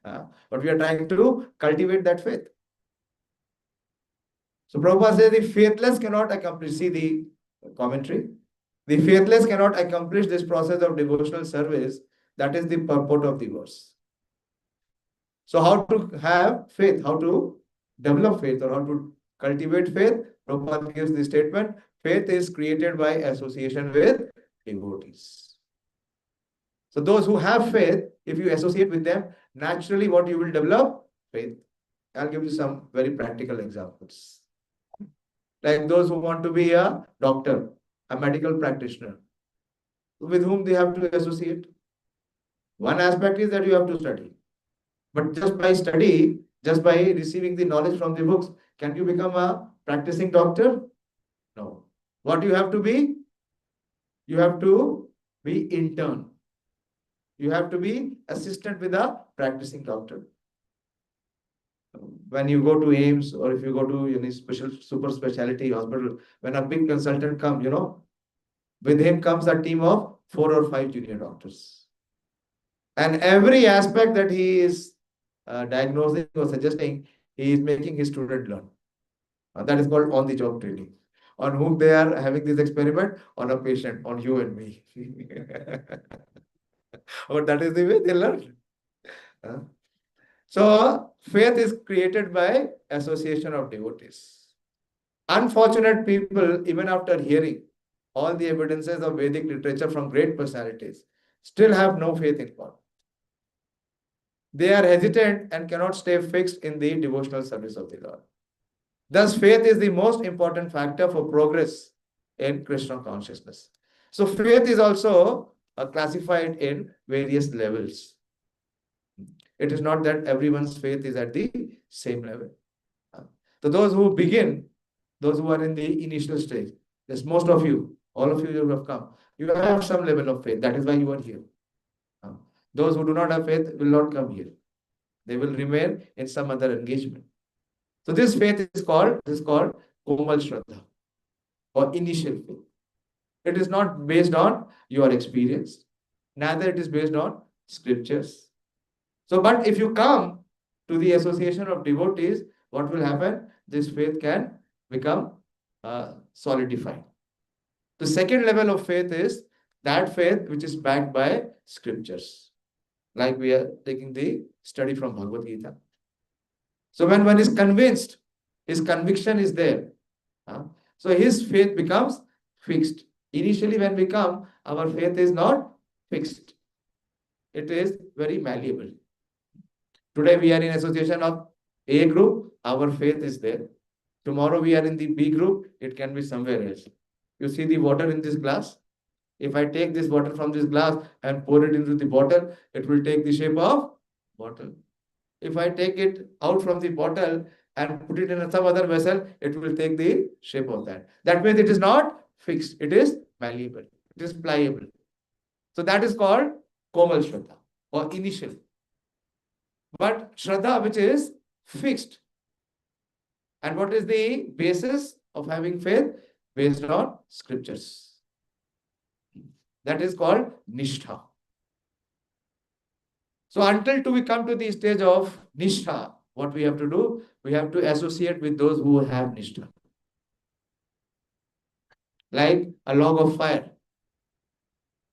But we are trying to cultivate that faith. So Prabhupada says the faithless cannot accomplish. See the commentary. The faithless cannot accomplish this process of devotional service. That is the purport of the verse. So how to have faith? How to develop faith or how to cultivate faith, Prabhupada gives the statement, faith is created by association with devotees. So those who have faith, if you associate with them, naturally what you will develop? Faith. I'll give you some very practical examples. Like those who want to be a doctor, a medical practitioner, with whom they have to associate. One aspect is that you have to study. But just by study, just by receiving the knowledge from the books, can you become a practicing doctor? No. What you have to be? You have to be intern. You have to be assistant with a practicing doctor. When you go to AIMS or if you go to any special super specialty hospital, when a big consultant comes, with him comes a team of 4 or 5 junior doctors. And every aspect that he is diagnosing or suggesting, he is making his student learn. That is called on-the-job training. On whom they are having this experiment? On a patient, on you and me. Or that is the way they learn. So, faith is created by association of devotees. Unfortunate people, even after hearing all the evidences of Vedic literature from great personalities, still have no faith in God. They are hesitant and cannot stay fixed in the devotional service of the Lord. Thus, faith is the most important factor for progress in Krishna consciousness. So, faith is also classified in various levels. It is not that everyone's faith is at the same level. So, those who begin, those who are in the initial stage, yes, most of you, all of you who have come, you have some level of faith. That is why you are here. Those who do not have faith will not come here. They will remain in some other engagement. So this faith is called Komal Shraddha or initial faith. It is not based on your experience, neither it is based on scriptures. So, but if you come to the association of devotees, what will happen? This faith can become solidified. The second level of faith is that faith which is backed by scriptures. Like we are taking the study from Bhagavad Gita. So when one is convinced, his conviction is there. So his faith becomes fixed. Initially when we come, our faith is not fixed. It is very malleable. Today we are in association of A group, our faith is there. Tomorrow we are in the B group, it can be somewhere else. You see the water in this glass? If I take this water from this glass and pour it into the bottle, it will take the shape of bottle. If I take it out from the bottle and put it in some other vessel, it will take the shape of that. That means it is not fixed. It is malleable. It is pliable. So that is called Komal Shraddha or initial. But Shraddha which is fixed. And what is the basis of having faith? Based on scriptures. That is called Nishtha. So until we come to the stage of Nishtha, what we have to do? We have to associate with those who have Nishtha. Like a log of fire.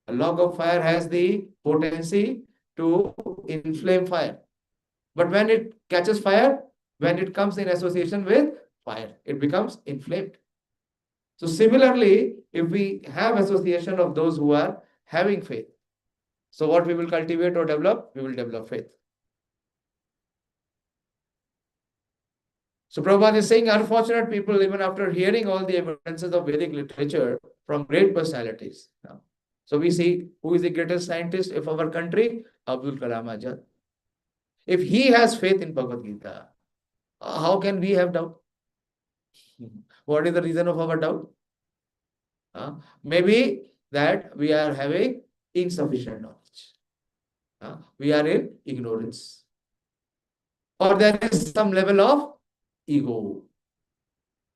A log of fire has the potency to inflame fire. But when it catches fire, when it comes in association with fire, it becomes inflamed. So similarly, if we have association of those who are having faith, so what we will cultivate or develop? We will develop faith. So Prabhupada is saying, unfortunate people, even after hearing all the evidences of Vedic literature from great personalities. So we see who is the greatest scientist of our country? Abdul Kalam Azad. If he has faith in Bhagavad Gita, how can we have doubt? What is the reason of our doubt? Maybe that we are having insufficient knowledge. We are in ignorance. Or there is some level of ego.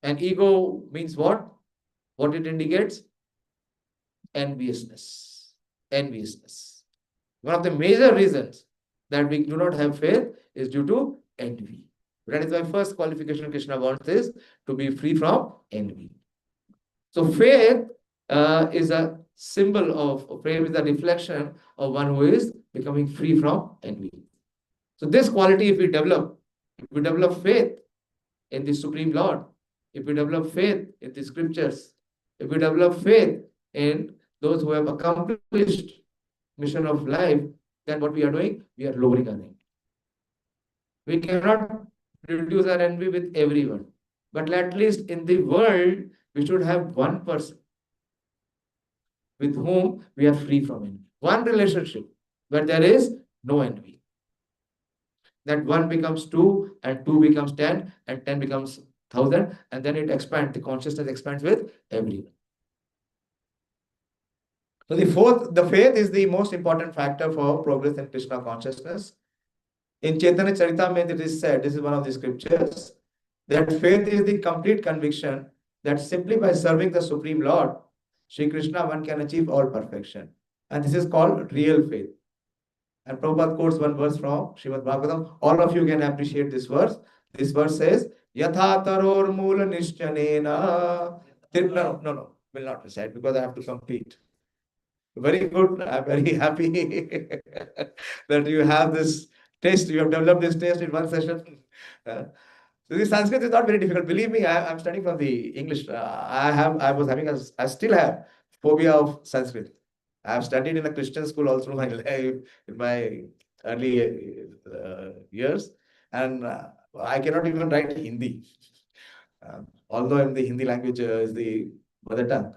And ego means what? What it indicates? Enviousness. Enviousness. One of the major reasons that we do not have faith is due to envy. That is why first qualification Krishna wants is to be free from envy. So faith is a symbol of, faith is a reflection of one who is becoming free from envy. So this quality if we develop faith in the Supreme Lord, if we develop faith in the scriptures, if we develop faith in those who have accomplished mission of life, then what we are doing, we are lowering our envy. We cannot reduce our envy with everyone, but at least in the world, we should have one person with whom we are free from envy. One relationship where there is no envy. That 1 becomes 2, and 2 becomes 10, and 10 becomes 1,000, and then it expands, the consciousness expands with everyone. So the faith is the most important factor for progress in Krishna consciousness. In Chaitanya Charitamrita, it is said, this is one of the scriptures, that faith is the complete conviction that simply by serving the Supreme Lord, Sri Krishna, one can achieve all perfection. And this is called real faith. And Prabhupada quotes one verse from Srimad Bhagavatam. All of you can appreciate this verse. This verse says, Yatha taror mula nishchanena. No, will not recite because I have to complete. Very good. I'm very happy that you have this taste. You have developed this taste in one session. So the Sanskrit is not very difficult. Believe me, I'm studying from the English. I still have phobia of Sanskrit. I have studied in a Christian school all through my life, in my early years, and I cannot even write Hindi. Although the Hindi language is the mother tongue.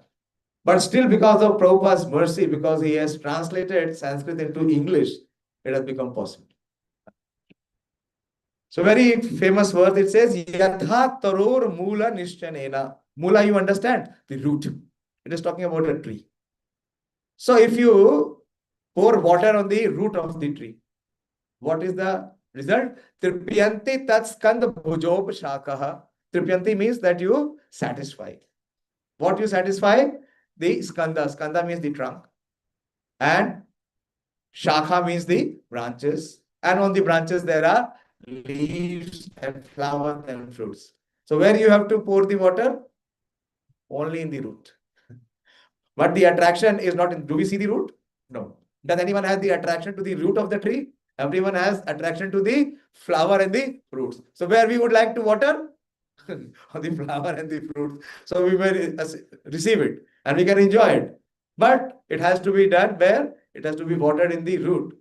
But still, because of Prabhupada's mercy, because he has translated Sanskrit into English, it has become possible. So very famous word, it says, Yatha taror mula nishchanena. Mula, you understand? The root. It is talking about a tree. So if you pour water on the root of the tree, what is the result? Tripyanti tat skanda bhujob shakaha. Tripyanti means that you satisfy. What you satisfy? The skanda. Skanda means the trunk. And shakha means the branches. And on the branches there are leaves and flowers and fruits. So where you have to pour the water? Only in the root. But the attraction is not in. Do we see the root? No. Does anyone have the attraction to the root of the tree? Everyone has attraction to the flower and the fruits. So where we would like to water? On the flower and the fruits. So we may receive it and we can enjoy it. But it has to be done where? It has to be watered in the root.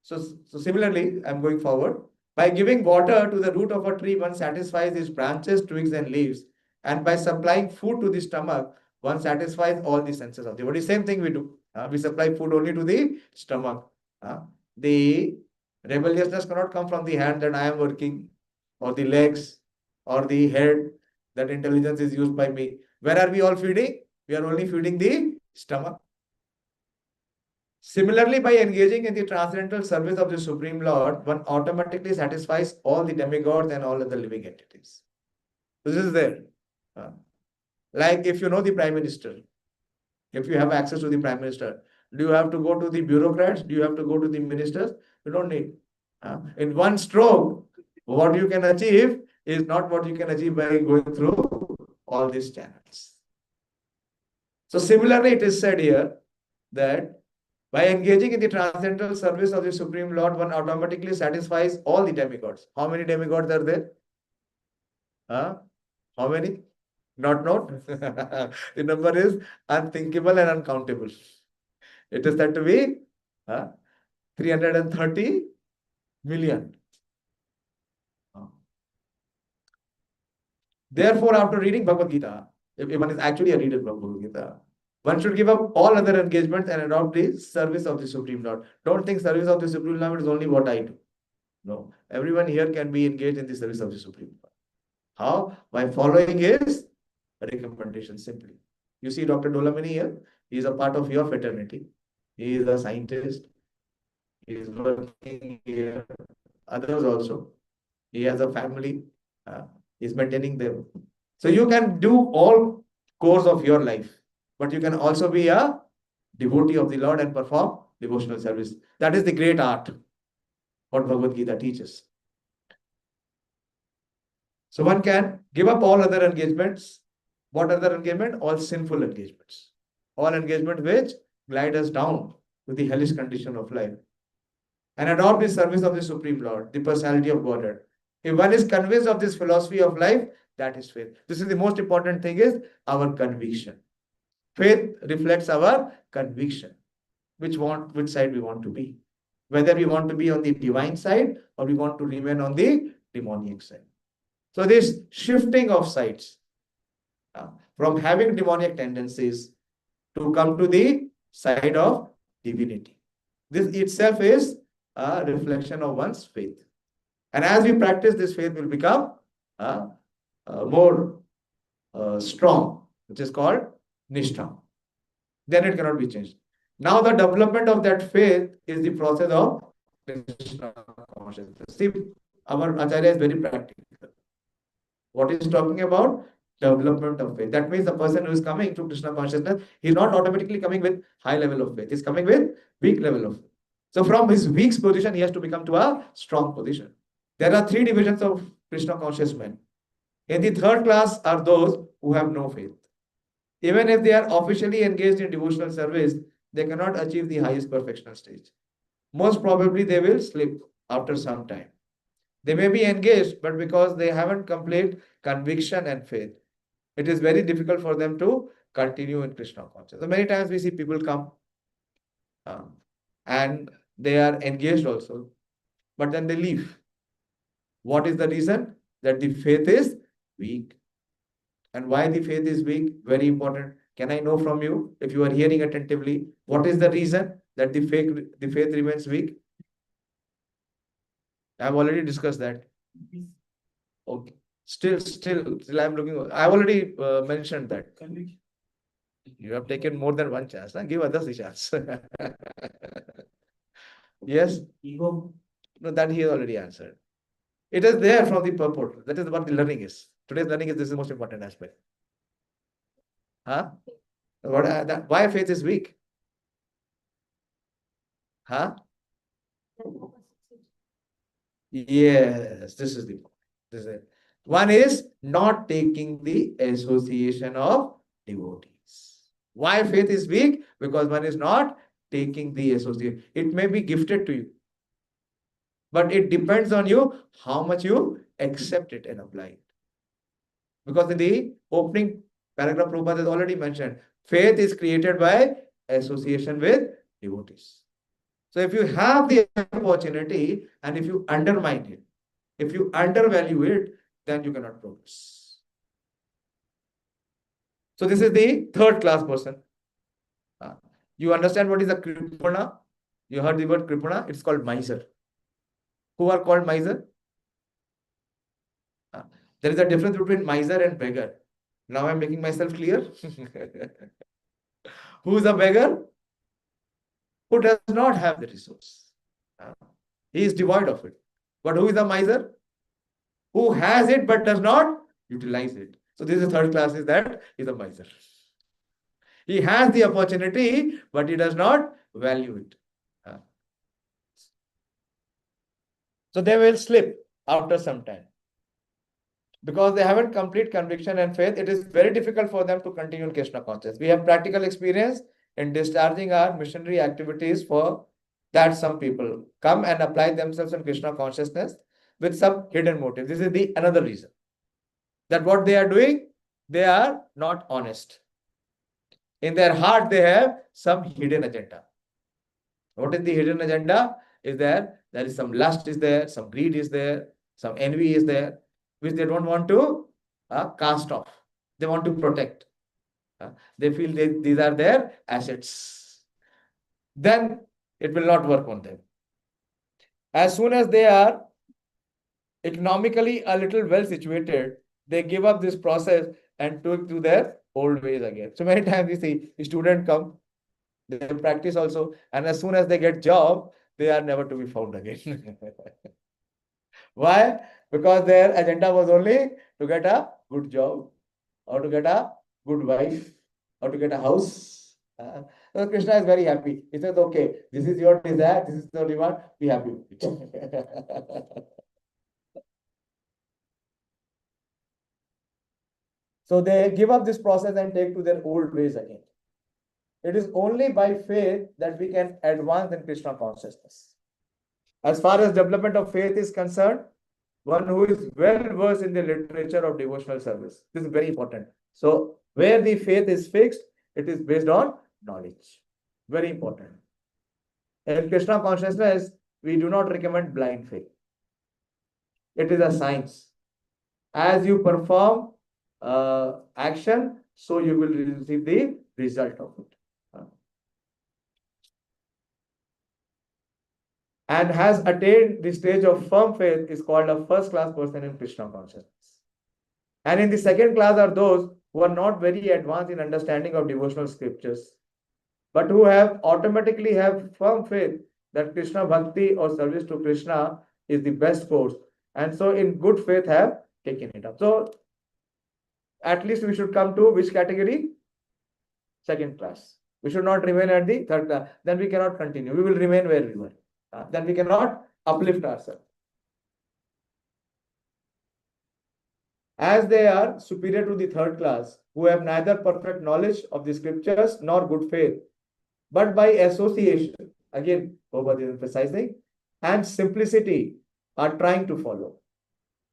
So similarly, I'm going forward. By giving water to the root of a tree, one satisfies its branches, twigs and leaves. And by supplying food to the stomach, one satisfies all the senses of the body. Same thing we do. We supply food only to the stomach. The rebelliousness cannot come from the hand that I am working, or the legs, or the head, that intelligence is used by me. Where are we all feeding? We are only feeding the stomach. Similarly, by engaging in the transcendental service of the Supreme Lord, one automatically satisfies all the demigods and all other living entities. This is there. Like if you know the Prime Minister, if you have access to the Prime Minister, do you have to go to the bureaucrats? Do you have to go to the ministers? You don't need. In one stroke, what you can achieve is not what you can achieve by going through all these channels. So similarly, it is said here that by engaging in the transcendental service of the Supreme Lord, one automatically satisfies all the demigods. How many demigods are there? How many? Not known. The number is unthinkable and uncountable. It is said to be 330 million. Therefore, after reading Bhagavad Gita, if one is actually a reader of Bhagavad Gita, one should give up all other engagements and adopt the service of the Supreme Lord. Don't think service of the Supreme Lord is only what I do. No, everyone here can be engaged in the service of the Supreme Lord. How? By following his recommendation simply. You see Dr. Dolamini here, he is a part of your fraternity. He is a scientist. He is working here. Others also. He has a family. He is maintaining them. So you can do all course of your life, but you can also be a devotee of the Lord and perform devotional service. That is the great art, what Bhagavad Gita teaches. So one can give up all other engagements. What other engagement? All sinful engagements. All engagement which glide us down to the hellish condition of life. And adopt the service of the Supreme Lord, the personality of Godhead. If one is convinced of this philosophy of life, that is faith. This is the most important thing, is our conviction. Faith reflects our conviction, which side we want to be. Whether we want to be on the divine side or we want to remain on the demoniac side. So this shifting of sides, from having demoniac tendencies to come to the side of divinity. This itself is a reflection of one's faith. And as we practice, this faith will become more strong, which is called Nishtha. Then it cannot be changed. Now the development of that faith is the process of Krishna consciousness. See, our Acharya is very practical. What is talking about? Development of faith. That means the person who is coming to Krishna consciousness, he is not automatically coming with high level of faith. He is coming with weak level of faith. So from his weak position, he has to become to a strong position. There are 3 divisions of Krishna conscious men. In the 3rd class are those who have no faith. Even if they are officially engaged in devotional service, they cannot achieve the highest perfectional stage. Most probably they will slip after some time. They may be engaged, but because they haven't complete conviction and faith, it is very difficult for them to continue in Krishna consciousness. So many times we see people come and they are engaged also, but then they leave. What is the reason? That the faith is weak. And why the faith is weak? Very important. Can I know from you, if you are hearing attentively, what is the reason that the faith remains weak? I have already discussed that. Okay. Still I'm looking. I have already mentioned that. You have taken more than one chance. Give others a chance. Yes? Ego. No, that he has already answered. It is there from the purport. That is what the learning is. Today's learning is this is the most important aspect. Huh? Why faith is weak? Huh? Yes, this is the point. This is it. One is not taking the association of devotees. Why faith is weak? Because one is not taking the association. It may be gifted to you, but it depends on you how much you accept it and apply it. Because in the opening paragraph, Prabhupada has already mentioned, faith is created by association with devotees. So if you have the opportunity and if you undermine it, if you undervalue it, then you cannot progress. So this is the 3rd class person. You understand what is a Kripana? You heard the word Kripana? It's called miser. Who are called miser? There is a difference between miser and beggar. Now I'm making myself clear. Who is a beggar? Who does not have the resource. He is devoid of it. But who is a miser? Who has it but does not utilize it. So this is the 3rd class, is that he is a miser. He has the opportunity, but he does not value it. So they will slip after some time. Because they haven't complete conviction and faith, it is very difficult for them to continue in Krishna consciousness. We have practical experience in discharging our missionary activities for that some people come and apply themselves in Krishna consciousness with some hidden motive. This is the another reason. That what they are doing, they are not honest. In their heart, they have some hidden agenda. What is the hidden agenda? Is there is some lust is there, some greed is there, some envy is there, which they don't want to cast off. They want to protect. They feel these are their assets. Then it will not work on them. As soon as they are economically a little well situated, they give up this process and take to their old ways again. So many times we see students come, they practice also, and as soon as they get job, they are never to be found again. Why? Because their agenda was only to get a good job, or to get a good wife, or to get a house. So Krishna is very happy. He says, okay, this is your desire, this is your demand, be happy with it. So they give up this process and take to their old ways again. It is only by faith that we can advance in Krishna consciousness. As far as development of faith is concerned, one who is well versed in the literature of devotional service. This is very important. So, where the faith is fixed, it is based on knowledge. Very important. In Krishna consciousness, we do not recommend blind faith. It is a science. As you perform action, so you will receive the result of it. And has attained the stage of firm faith is called a first class person in Krishna consciousness. And in the second class are those who are not very advanced in understanding of devotional scriptures, but who have automatically have firm faith that Krishna Bhakti or service to Krishna is the best course. And so in good faith have taken it up. So at least we should come to which category? Second class. We should not remain at the third class. Then we cannot continue. We will remain where we were. Then we cannot uplift ourselves. As they are superior to the third class, who have neither perfect knowledge of the scriptures nor good faith, but by association, again, Prabhupada is emphasizing, and simplicity are trying to follow.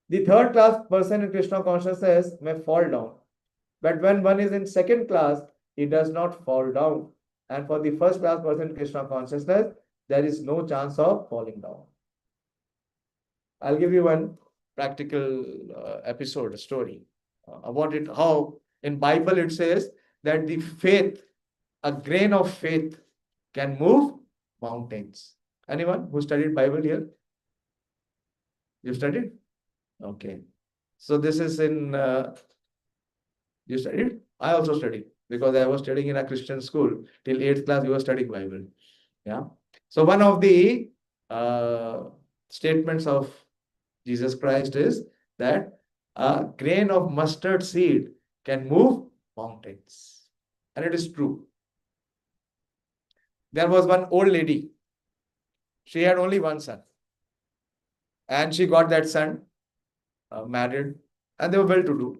The third class person in Krishna consciousness may fall down, but when one is in second class, he does not fall down. And for the first class person in Krishna consciousness, there is no chance of falling down. I'll give you one practical episode, a story about it. How in Bible it says that the faith, a grain of faith, can move mountains. Anyone who studied Bible here? You studied? Okay. So this is in, you studied? I also studied because I was studying in a Christian school. Till 8th class, we were studying Bible. Yeah. So one of the statements of Jesus Christ is that a grain of mustard seed can move mountains. And it is true. There was one old lady. She had only one son. And she got that son married, and they were well to do.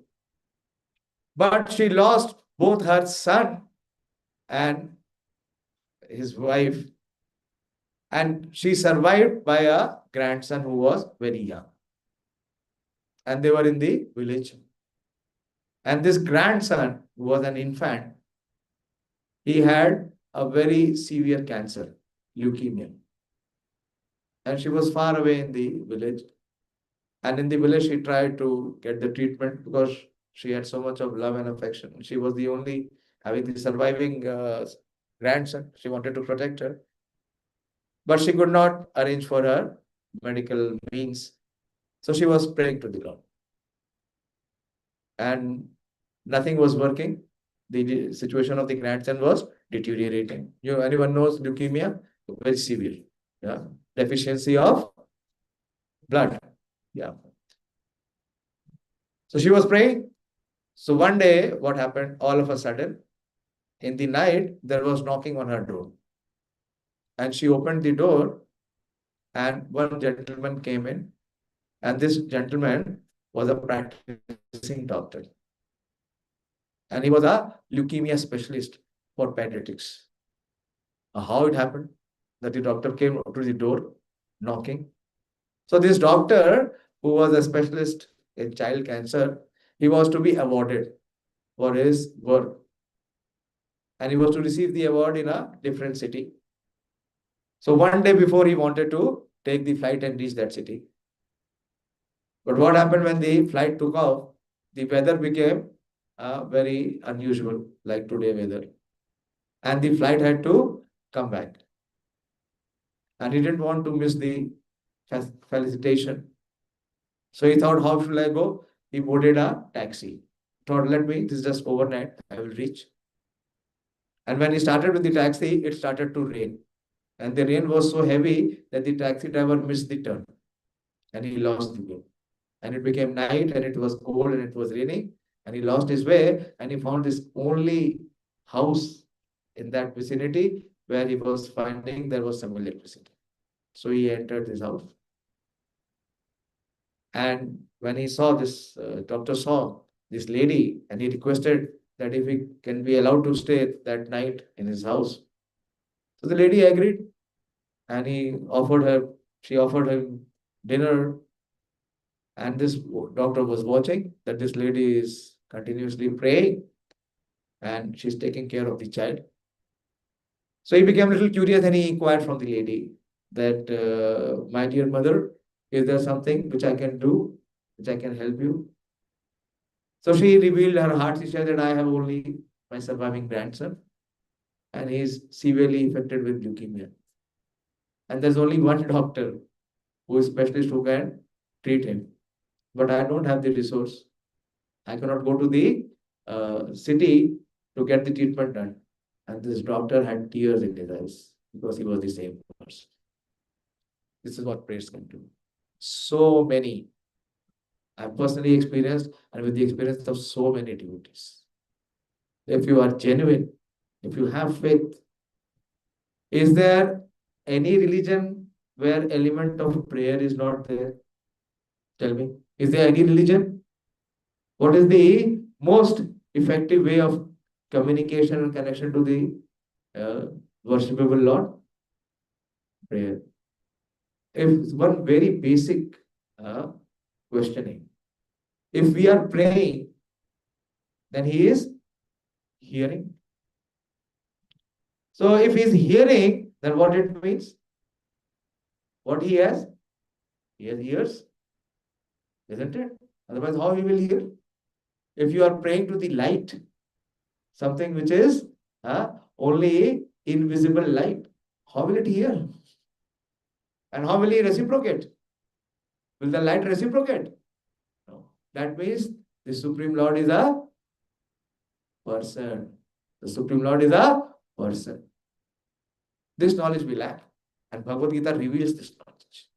But she lost both her son and his wife. And she survived by a grandson who was very young. And they were in the village. And this grandson, who was an infant, he had a very severe cancer, leukemia. And she was far away in the village. And in the village, she tried to get the treatment because she had so much of love and affection. She was the only having the surviving grandson. She wanted to protect her. But she could not arrange for her medical means. So she was praying to the Lord. And nothing was working. The situation of the grandson was deteriorating. Anyone knows leukemia? Very severe. Yeah. Deficiency of blood. Yeah. So she was praying. So one day, what happened? All of a sudden, in the night, there was knocking on her door. And she opened the door, and one gentleman came in. And this gentleman was a practicing doctor. And he was a leukemia specialist for pediatrics. How it happened that the doctor came to the door, knocking. So this doctor, who was a specialist in child cancer, he was to be awarded for his work. And he was to receive the award in a different city. So one day before, he wanted to take the flight and reach that city. But what happened when the flight took off? The weather became very unusual, like today weather. And the flight had to come back. And he didn't want to miss the felicitation. So he thought, how should I go? He boarded a taxi. Thought, this is just overnight, I will reach. And when he started with the taxi, it started to rain. And the rain was so heavy that the taxi driver missed the turn. And he lost the way. And it became night, and it was cold, and it was raining. And he lost his way, and he found this only house in that vicinity where he was finding there was some electricity. So he entered this house. And when he saw this, doctor saw this lady, and he requested that if he can be allowed to stay that night in his house. So the lady agreed, and she offered him dinner, And this doctor was watching that this lady is continuously praying and she's taking care of the child. So he became a little curious and he inquired from the lady that, my dear mother, is there something which I can do, which I can help you? So she revealed her heart. She said that I have only my surviving grandson and he is severely affected with leukemia. And there's only one doctor who is specialist who can treat him. But I don't have the resource. I cannot go to the city to get the treatment done. And this doctor had tears in his eyes because he was the same person. This is what prayers can do. So many I've personally experienced, and with the experience of so many devotees. If you are genuine, if you have faith, is there any religion where element of prayer is not there? Tell me, is there any religion? What is the most effective way of communication and connection to the worshipable Lord? Prayer. If one very basic questioning. If we are praying, then he is hearing. So if he is hearing, then what it means? What he has? He has ears, isn't it? Otherwise, how he will hear? If you are praying to the light, something which is only invisible light, how will it hear? And how will he reciprocate? Will the light reciprocate? No. That means the Supreme Lord is a person. The Supreme Lord is a person. This knowledge we lack. And Bhagavad Gita reveals this knowledge.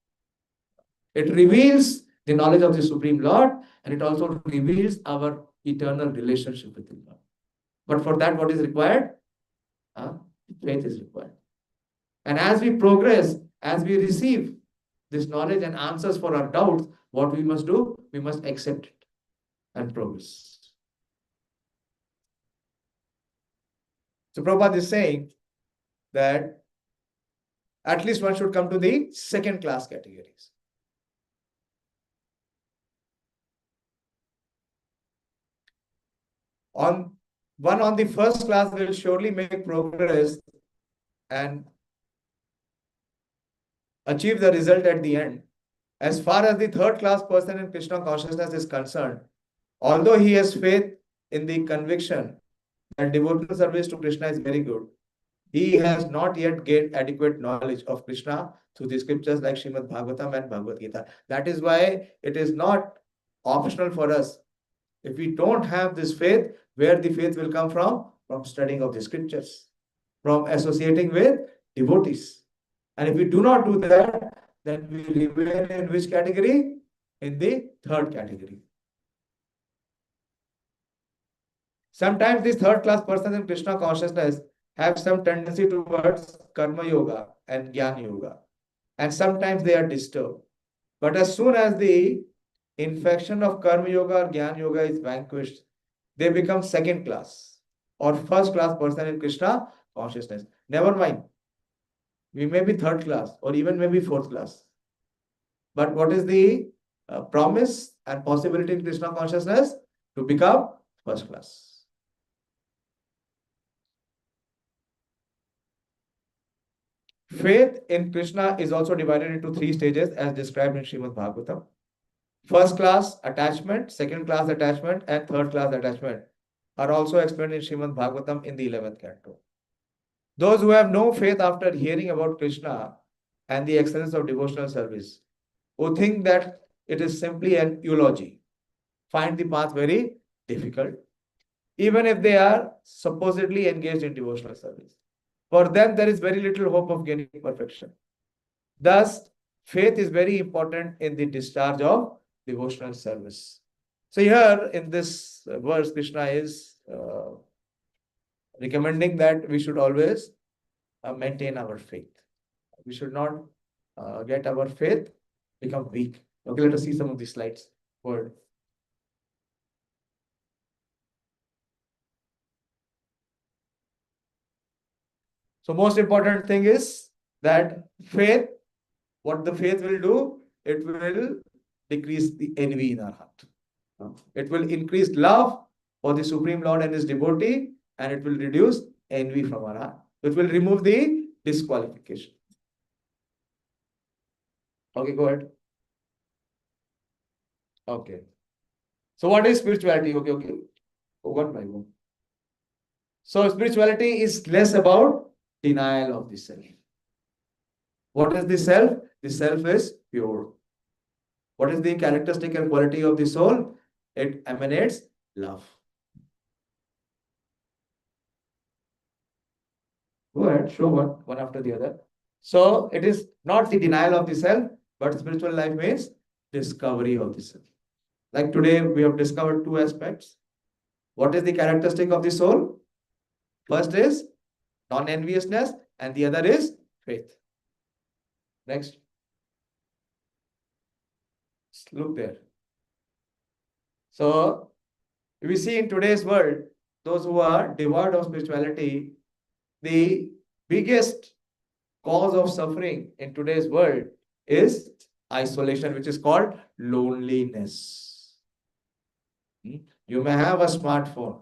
It reveals the knowledge of the Supreme Lord, and it also reveals our eternal relationship with Him. But for that, what is required? Faith is required. And as we progress, as we receive this knowledge and answers for our doubts, what we must do? We must accept it and progress. So Prabhupada is saying that at least one should come to the second class categories. On the first class will surely make progress and achieve the result at the end. As far as the third class person in Krishna consciousness is concerned, although he has faith in the conviction that devotional service to Krishna is very good, he has not yet gained adequate knowledge of Krishna through the scriptures like Srimad Bhagavatam and Bhagavad Gita. That is why it is not optional for us. If we don't have this faith, where the faith will come from? From studying of the scriptures, from associating with devotees. And if we do not do that, then we remain in which category? In the third category. Sometimes these third class persons in Krishna consciousness have some tendency towards karma yoga and jnana yoga. And sometimes they are disturbed. But as soon as the infection of karma yoga or jnana yoga is vanquished, they become second class or first class person in Krishna consciousness. Never mind. We may be third class or even maybe fourth class. But what is the promise and possibility in Krishna consciousness? To become first class. Faith in Krishna is also divided into 3 stages as described in Srimad Bhagavatam. First class attachment, second class attachment, and third class attachment are also explained in Srimad Bhagavatam in the 11th canto. Those who have no faith after hearing about Krishna and the excellence of devotional service, who think that it is simply an eulogy, find the path very difficult, even if they are supposedly engaged in devotional service. For them, there is very little hope of gaining perfection. Thus, faith is very important in the discharge of devotional service. So here in this verse, Krishna is recommending that we should always maintain our faith. We should not get our faith become weak. Okay, let us see some of these slides. Word. So most important thing is that faith, what the faith will do, it will decrease the envy in our heart. It will increase love for the Supreme Lord and his devotee, and it will reduce envy from our heart. It will remove the disqualification. Okay, go ahead. Okay. So what is spirituality? Okay, okay. One by one. So spirituality is less about denial of the self. What is the self? The self is pure. What is the characteristic and quality of the soul? It emanates love. Go ahead, show one after the other. So it is not the denial of the self, but spiritual life means discovery of the self. Like today, we have discovered two aspects. What is the characteristic of the soul? First is non-enviousness, and the other is faith. Next. Look there. So, we see in today's world, those who are devoid of spirituality, the biggest cause of suffering in today's world is isolation, which is called loneliness. You may have a smartphone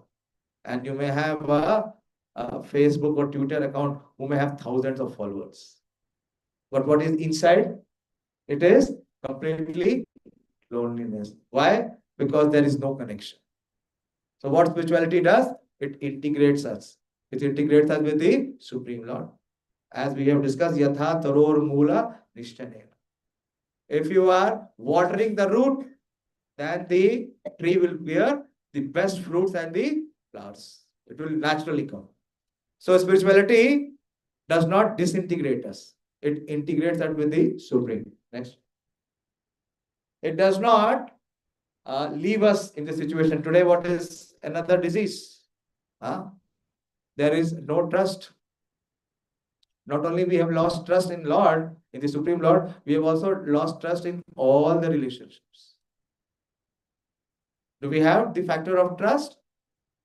and you may have a Facebook or Twitter account who may have thousands of followers. But what is inside? It is completely loneliness. Why? Because there is no connection. So what spirituality does? It integrates us. It integrates us with the Supreme Lord. As we have discussed, yatha taror mula nishtanena. If you are watering the root, then the tree will bear the best fruits and the flowers. It will naturally come. So spirituality does not disintegrate us. It integrates us with the Supreme. Next. It does not leave us in the situation. Today, what is another disease? There is no trust. Not only we have lost trust in Lord, in the Supreme Lord, we have also lost trust in all the relationships. Do we have the factor of trust?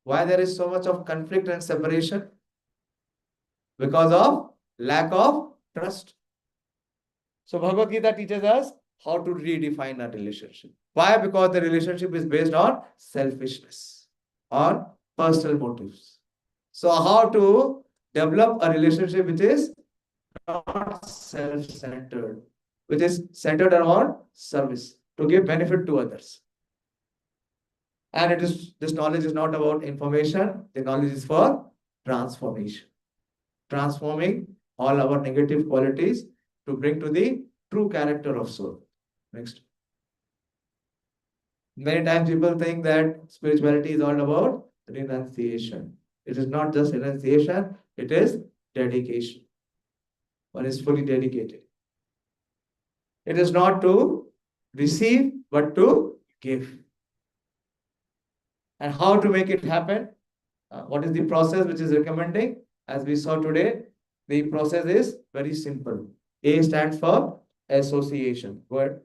Why there is so much of conflict and separation? Because of lack of trust. So Bhagavad Gita teaches us how to redefine our relationship. Why? Because the relationship is based on selfishness, on personal motives. So how to develop a relationship which is not self-centered, which is centered around service, to give benefit to others. And it is this knowledge is not about information, the knowledge is for transformation. Transforming all our negative qualities to bring to the true character of soul. Next. Many times people think that spirituality is all about renunciation. It is not just renunciation, it is dedication. One is fully dedicated. It is not to receive, but to give. And how to make it happen? What is the process which is recommending? As we saw today, the process is very simple. A stands for association. Word.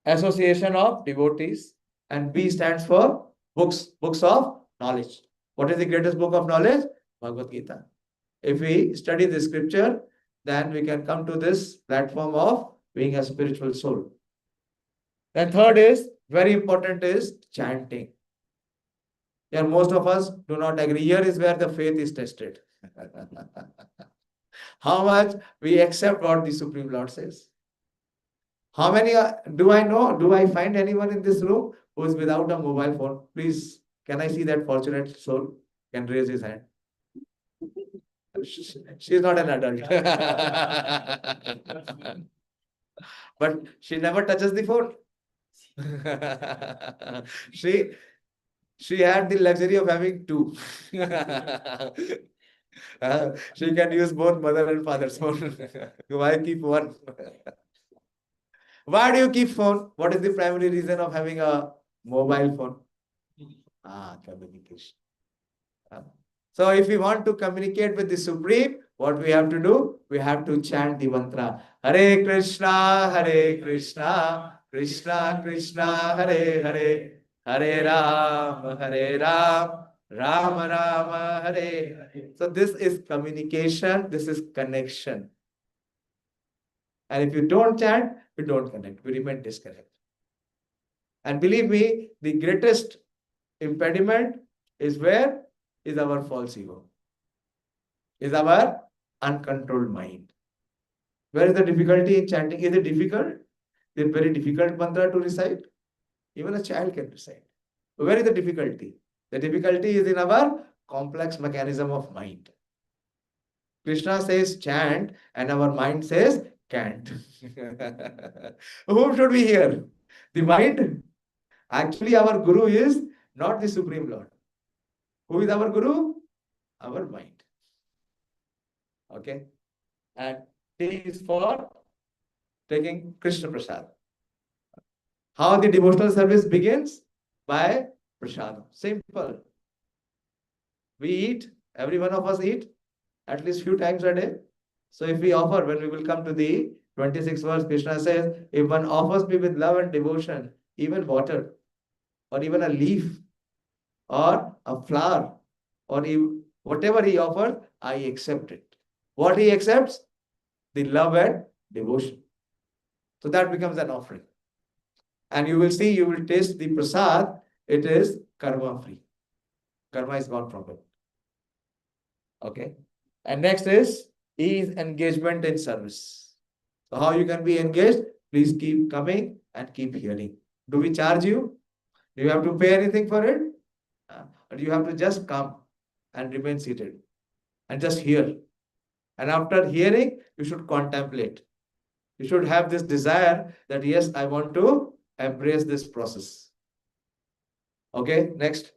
Association of devotees. And B stands for books. Books of knowledge. What is the greatest book of knowledge? Bhagavad Gita. If we study the scripture, then we can come to this platform of being a spiritual soul. Then third is, very important, is chanting. Here most of us do not agree. Here is where the faith is tested. How much we accept what the Supreme Lord says. How many do I know? Do I find anyone in this room who is without a mobile phone? Please, can I see that fortunate soul? Can raise his hand. She is not an adult. But she never touches the phone. She had the luxury of having two. She can use both mother and father's phone. Why keep one? Why do you keep phone? What is the primary reason of having a mobile phone? Communication. So if we want to communicate with the Supreme, what we have to do? We have to chant the mantra. Hare Krishna, Krishna Krishna, Hare Hare, Hare Ram, Ram Ram, Hare Hare. So this is communication, this is connection. And if you don't chant, we don't connect. We remain disconnected. And believe me, the greatest impediment is where? Is our false ego. Is our uncontrolled mind. Where is the difficulty in chanting? Is it difficult? Is it very difficult mantra to recite? Even a child can recite. Where is the difficulty? The difficulty is in our complex mechanism of mind. Krishna says chant and our mind says can't. Whom should we hear? The mind? Actually, our Guru is not the Supreme Lord. Who is our Guru? Our mind. Okay? And T is for taking Krishna Prasad. How the devotional service begins? By Prasad. Simple. We eat, every one of us eat at least few times a day. So if we offer, when we will come to the 26th verse, Krishna says, if one offers me with love and devotion, even water, or even a leaf, or a flower, or whatever he offers, I accept it. What he accepts? The love and devotion. So that becomes an offering. And you will see, you will taste the prasad, it is karma free. Karma is gone from it. Okay. And next is engagement in service. So how you can be engaged? Please keep coming and keep hearing. Do we charge you? Do you have to pay anything for it? But you have to just come and remain seated and just hear. And after hearing, you should contemplate. You should have this desire that yes, I want to embrace this process. Okay, next.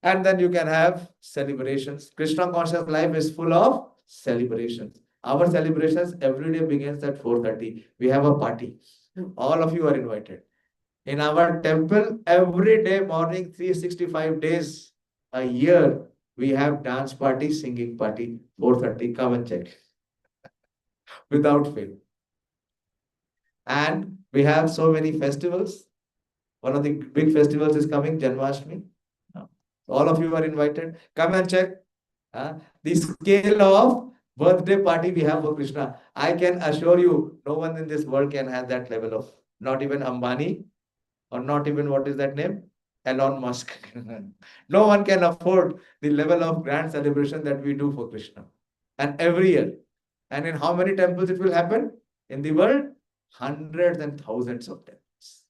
And then you can have celebrations. Krishna conscious life is full of celebrations. Our celebrations every day begins at 4:30. We have a party. All of you are invited. In our temple, every day morning, 365 days a year, we have dance party, singing party, 4:30. Come and check. Without fail. And we have so many festivals. One of the big festivals is coming, Janmashtami. All of you are invited. Come and check the scale of birthday party we have for Krishna. I can assure you, no one in this world can have that level of, not even Ambani, or not even, what is that name? Elon Musk. No one can afford the level of grand celebration that we do for Krishna. And every year. And in how many temples it will happen? In the world? Hundreds and thousands of temples.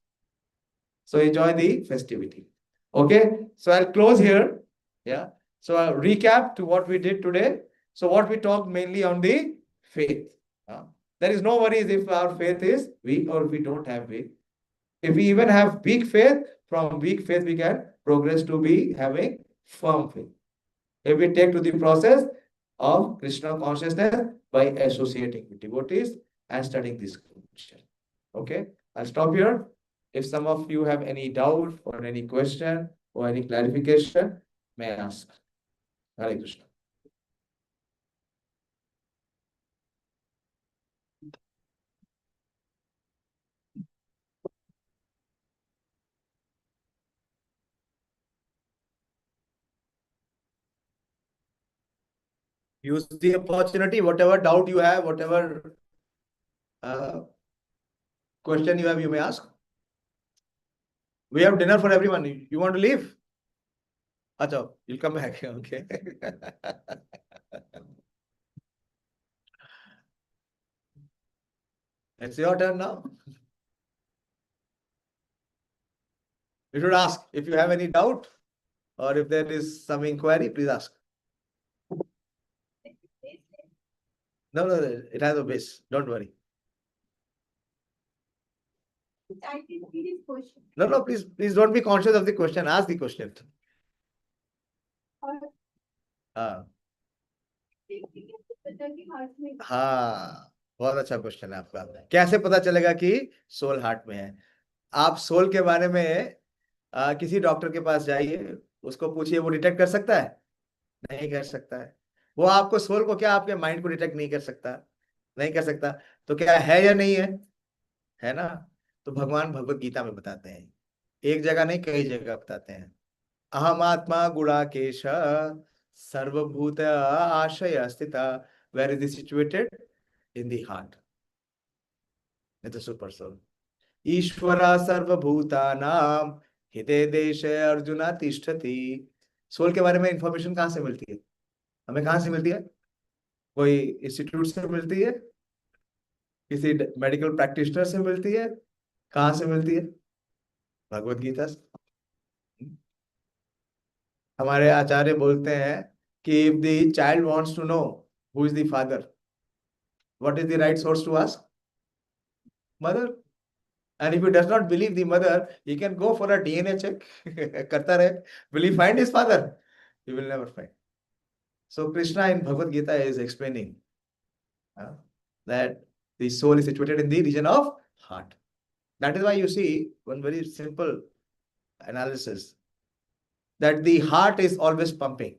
So enjoy the festivity. Okay, so I'll close here. Yeah. So I'll recap to what we did today. So what we talked mainly on the faith. There is no worries if our faith is weak or if we don't have faith. If we even have weak faith, from weak faith we can progress to be having firm faith. If we take to the process of Krishna consciousness by associating with devotees and studying this scripture. Okay, I'll stop here. If some of you have any doubt or any question or any clarification, may I ask? Hare Krishna. Use the opportunity, whatever doubt you have, whatever question you have, you may ask. We have dinner for everyone. You want to leave? Acha, you'll come back. Okay. It's your turn now. You should ask. If you have any doubt or if there is some inquiry, please ask. No, it has a base. Don't worry. I can read his question. No, please don't be conscious of the question. Ask the question. हाँ हाँ, बहुत अच्छा question है आपका। कैसे पता चलेगा कि सोल हार्ट में है? आप सोल के बारे में किसी डॉक्टर के पास जाइए, उसको पूछिए, वो डिटेक्ट कर सकता है? नहीं कर सकता है। वो आपको सोल को क्या, आपके माइंड को डिटेक्ट नहीं कर सकता, नहीं कर सकता। तो क्या है या नहीं है ना? तो भगवान भगवत गीता में बताते हैं, एक जगह नहीं कई जगह बताते हैं। अहम आत्मा गुणाकेश सर्वभूत आशय स्थिता। Where is it situated? in the heart. It's a super soul. Ishvara sarva bhutanam hide deshe arjuna tishtati. Soul के बारे में इंफॉर्मेशन कहाँ से मिलती है? हमें कहाँ से मिलती है? कोई इंस्टीट्यूट से मिलती है? किसी मेडिकल प्रैक्टिशनर से मिलती है? कहाँ से मिलती है? भगवत गीता से। हमारे आचार्य बोलते हैं कि if the child wants to know who is the father, what is the right source to ask? Mother. And if he does not believe the mother, he can go for a DNA check. करता रहे. Will he find his father? He will never find. So Krishna in Bhagavad Gita is explaining that the soul is situated in the region of heart. That is why you see one very simple analysis, that the heart is always pumping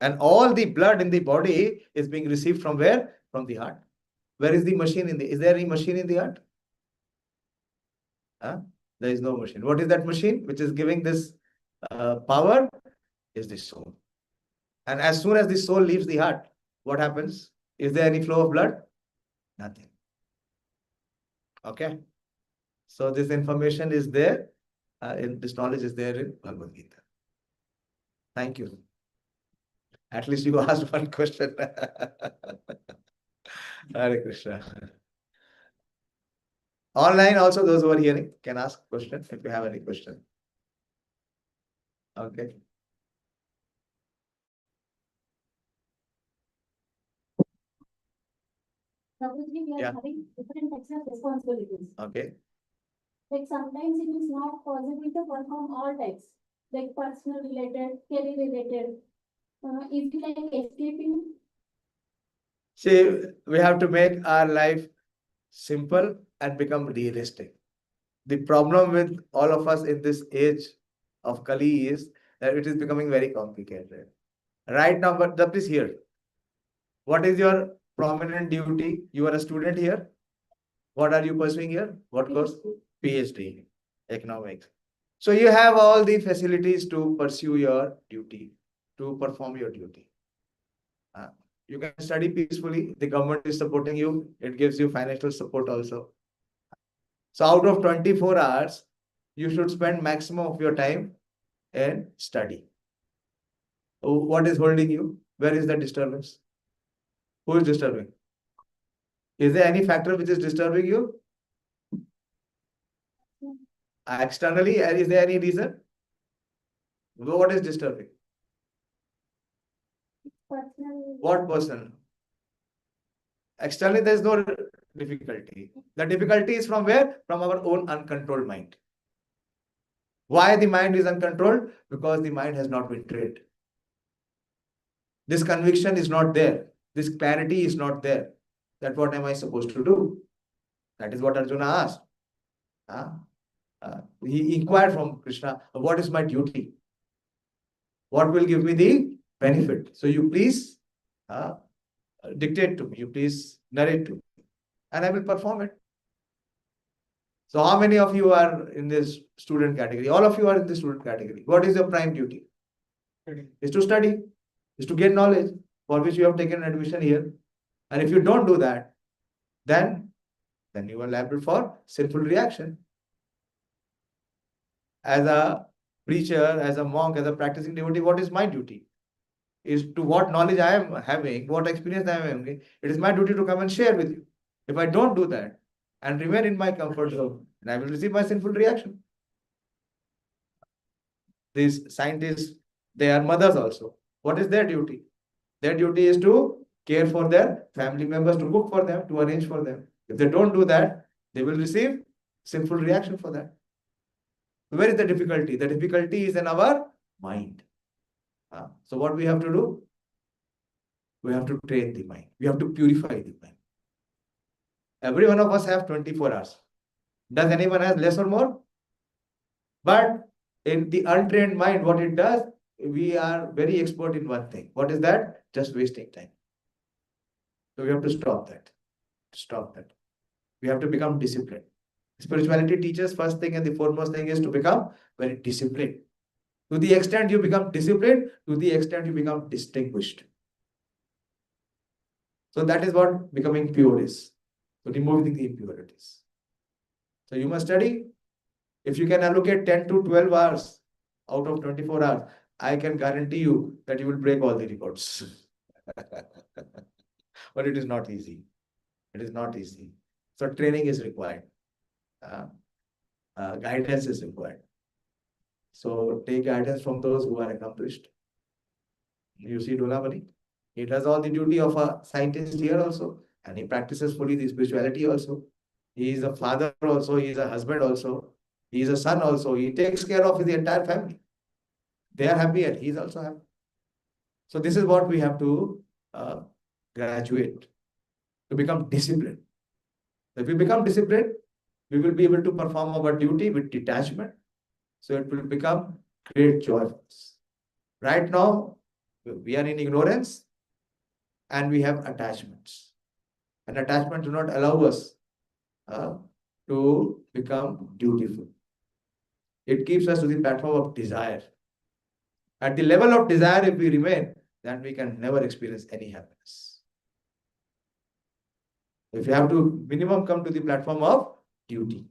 and all the blood in the body is being received from where? From the heart. Where is the machine is there any machine in the heart? There is no machine. What is that machine which is giving this power? Is the soul. And as soon as the soul leaves the heart, what happens? Is there any flow of blood? Nothing. Okay. So this information is there, this knowledge is there in Bhagavad Gita. Thank you. At least you asked one question. Hare Krishna. Online also, those who are hearing can ask questions if you have any question. Okay. Prabhuji, we are Yeah. having different types of responsibilities. Okay. Like sometimes it is not possible to perform all types, like personal related, career related. Is it like escaping? See, we have to make our life simple and become realistic. The problem with all of us in this age of Kali is that it is becoming very complicated. Right now, but please here. What is your prominent duty? You are a student here. What are you pursuing here? What course? PhD, economics. So you have all the facilities to pursue your duty, to perform your duty. You can study peacefully. The government is supporting you. It gives you financial support also. So out of 24 hours, you should spend maximum of your time in study. What is holding you? Where is the disturbance? Who is disturbing? Is there any factor which is disturbing you? Externally, is there any reason? What is disturbing? Personal. What person? Externally, there is no difficulty. The difficulty is from where? From our own uncontrolled mind. Why the mind is uncontrolled? Because the mind has not been trained. This conviction is not there. This clarity is not there. That what am I supposed to do? That is what Arjuna asked. He inquired from Krishna, what is my duty? What will give me the benefit? So you please dictate to me, you please narrate to me, and I will perform it. So how many of you are in this student category? All of you are in the student category. What is your prime duty? Is to study, is to get knowledge, for which you have taken admission here. And if you don't do that, then you are liable for sinful reaction. As a preacher, as a monk, as a practicing devotee, what is my duty? Is to what knowledge I am having, what experience I am having, it is my duty to come and share with you. If I don't do that and remain in my comfort zone, then I will receive my sinful reaction. These scientists, they are mothers also. What is their duty? Their duty is to care for their family members, to cook for them, to arrange for them. If they don't do that, they will receive sinful reaction for that. Where is the difficulty? The difficulty is in our mind. So what we have to do? We have to train the mind. We have to purify the mind. Every one of us have 24 hours. Does anyone have less or more? But in the untrained mind, what it does, we are very expert in one thing. What is that? Just wasting time. So we have to stop that. Stop that. We have to become disciplined. Spirituality teaches first thing and the foremost thing is to become very disciplined. To the extent you become disciplined, to the extent you become distinguished. So that is what becoming pure is. So removing the impurities. So you must study. If you can allocate 10 to 12 hours out of 24 hours, I can guarantee you that you will break all the records. But it is not easy. It is not easy. So training is required. Guidance is required. So take guidance from those who are accomplished. You see Dolamani, he does all the duty of a scientist here also, and he practices fully the spirituality also. He is a father also, he is a husband also, he is a son also. He takes care of his entire family. They are happy and he is also happy. So this is what we have to graduate, to become disciplined. If we become disciplined, we will be able to perform our duty with detachment. So it will become great joy for us. Right now, we are in ignorance and we have attachments. And attachment do not allow us to become dutiful. It keeps us to the platform of desire. At the level of desire, if we remain, then we can never experience any happiness. If you have to minimum come to the platform of duty.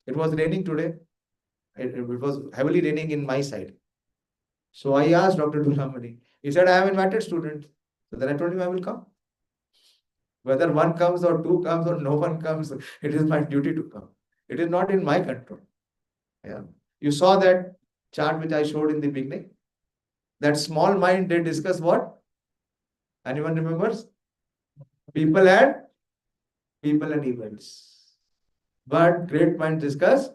It was raining today. It was heavily raining in my side. So I asked Dr. Dulamani. He said, I have invited students. So then I told him I will come. Whether one comes or two comes or no one comes, it is my duty to come. It is not in my control. Yeah. You saw that chart which I showed in the beginning. That small mind, they discuss what? Anyone remembers? People and events. But great mind discuss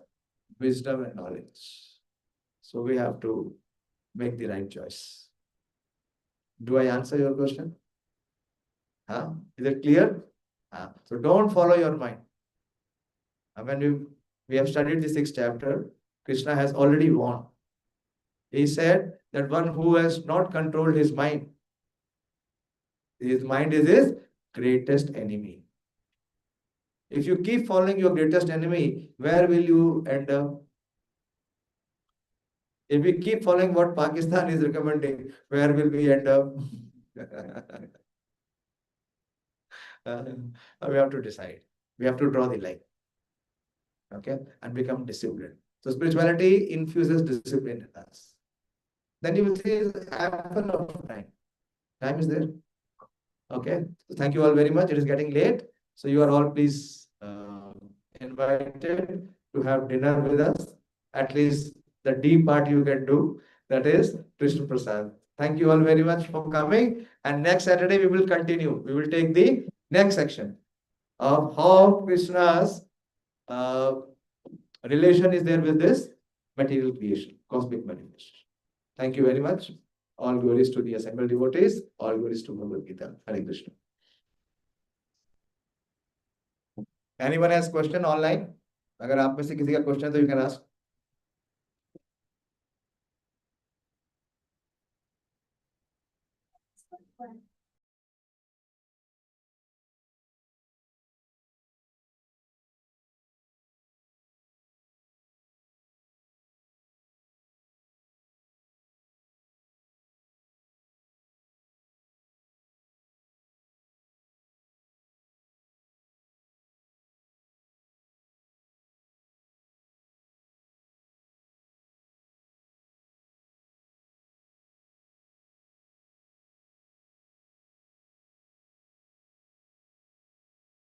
wisdom and knowledge. So we have to make the right choice. Do I answer your question? Is it clear? So don't follow your mind. When we have studied the 6th chapter, Krishna has already warned. He said that one who has not controlled his mind is his greatest enemy. If you keep following your greatest enemy, where will you end up? If we keep following what Pakistan is recommending, where will we end up? We have to decide. We have to draw the line. Okay? And become disciplined. So spirituality infuses discipline in us. Then you will see ample of time. Time is there. Okay? So thank you all very much. It is getting late. So you are all please invited to have dinner with us. At least the D part you can do. That is Krishna Prasad. Thank you all very much for coming. And next Saturday we will continue. We will take the next section of how Krishna's relation is there with this material creation, cosmic manifestation. Thank you very much. All glories to the assembled devotees. All glories to Bhagavad Gita. Hare Krishna. Anyone has question online? अगर आप में से किसी का question है तो you can ask.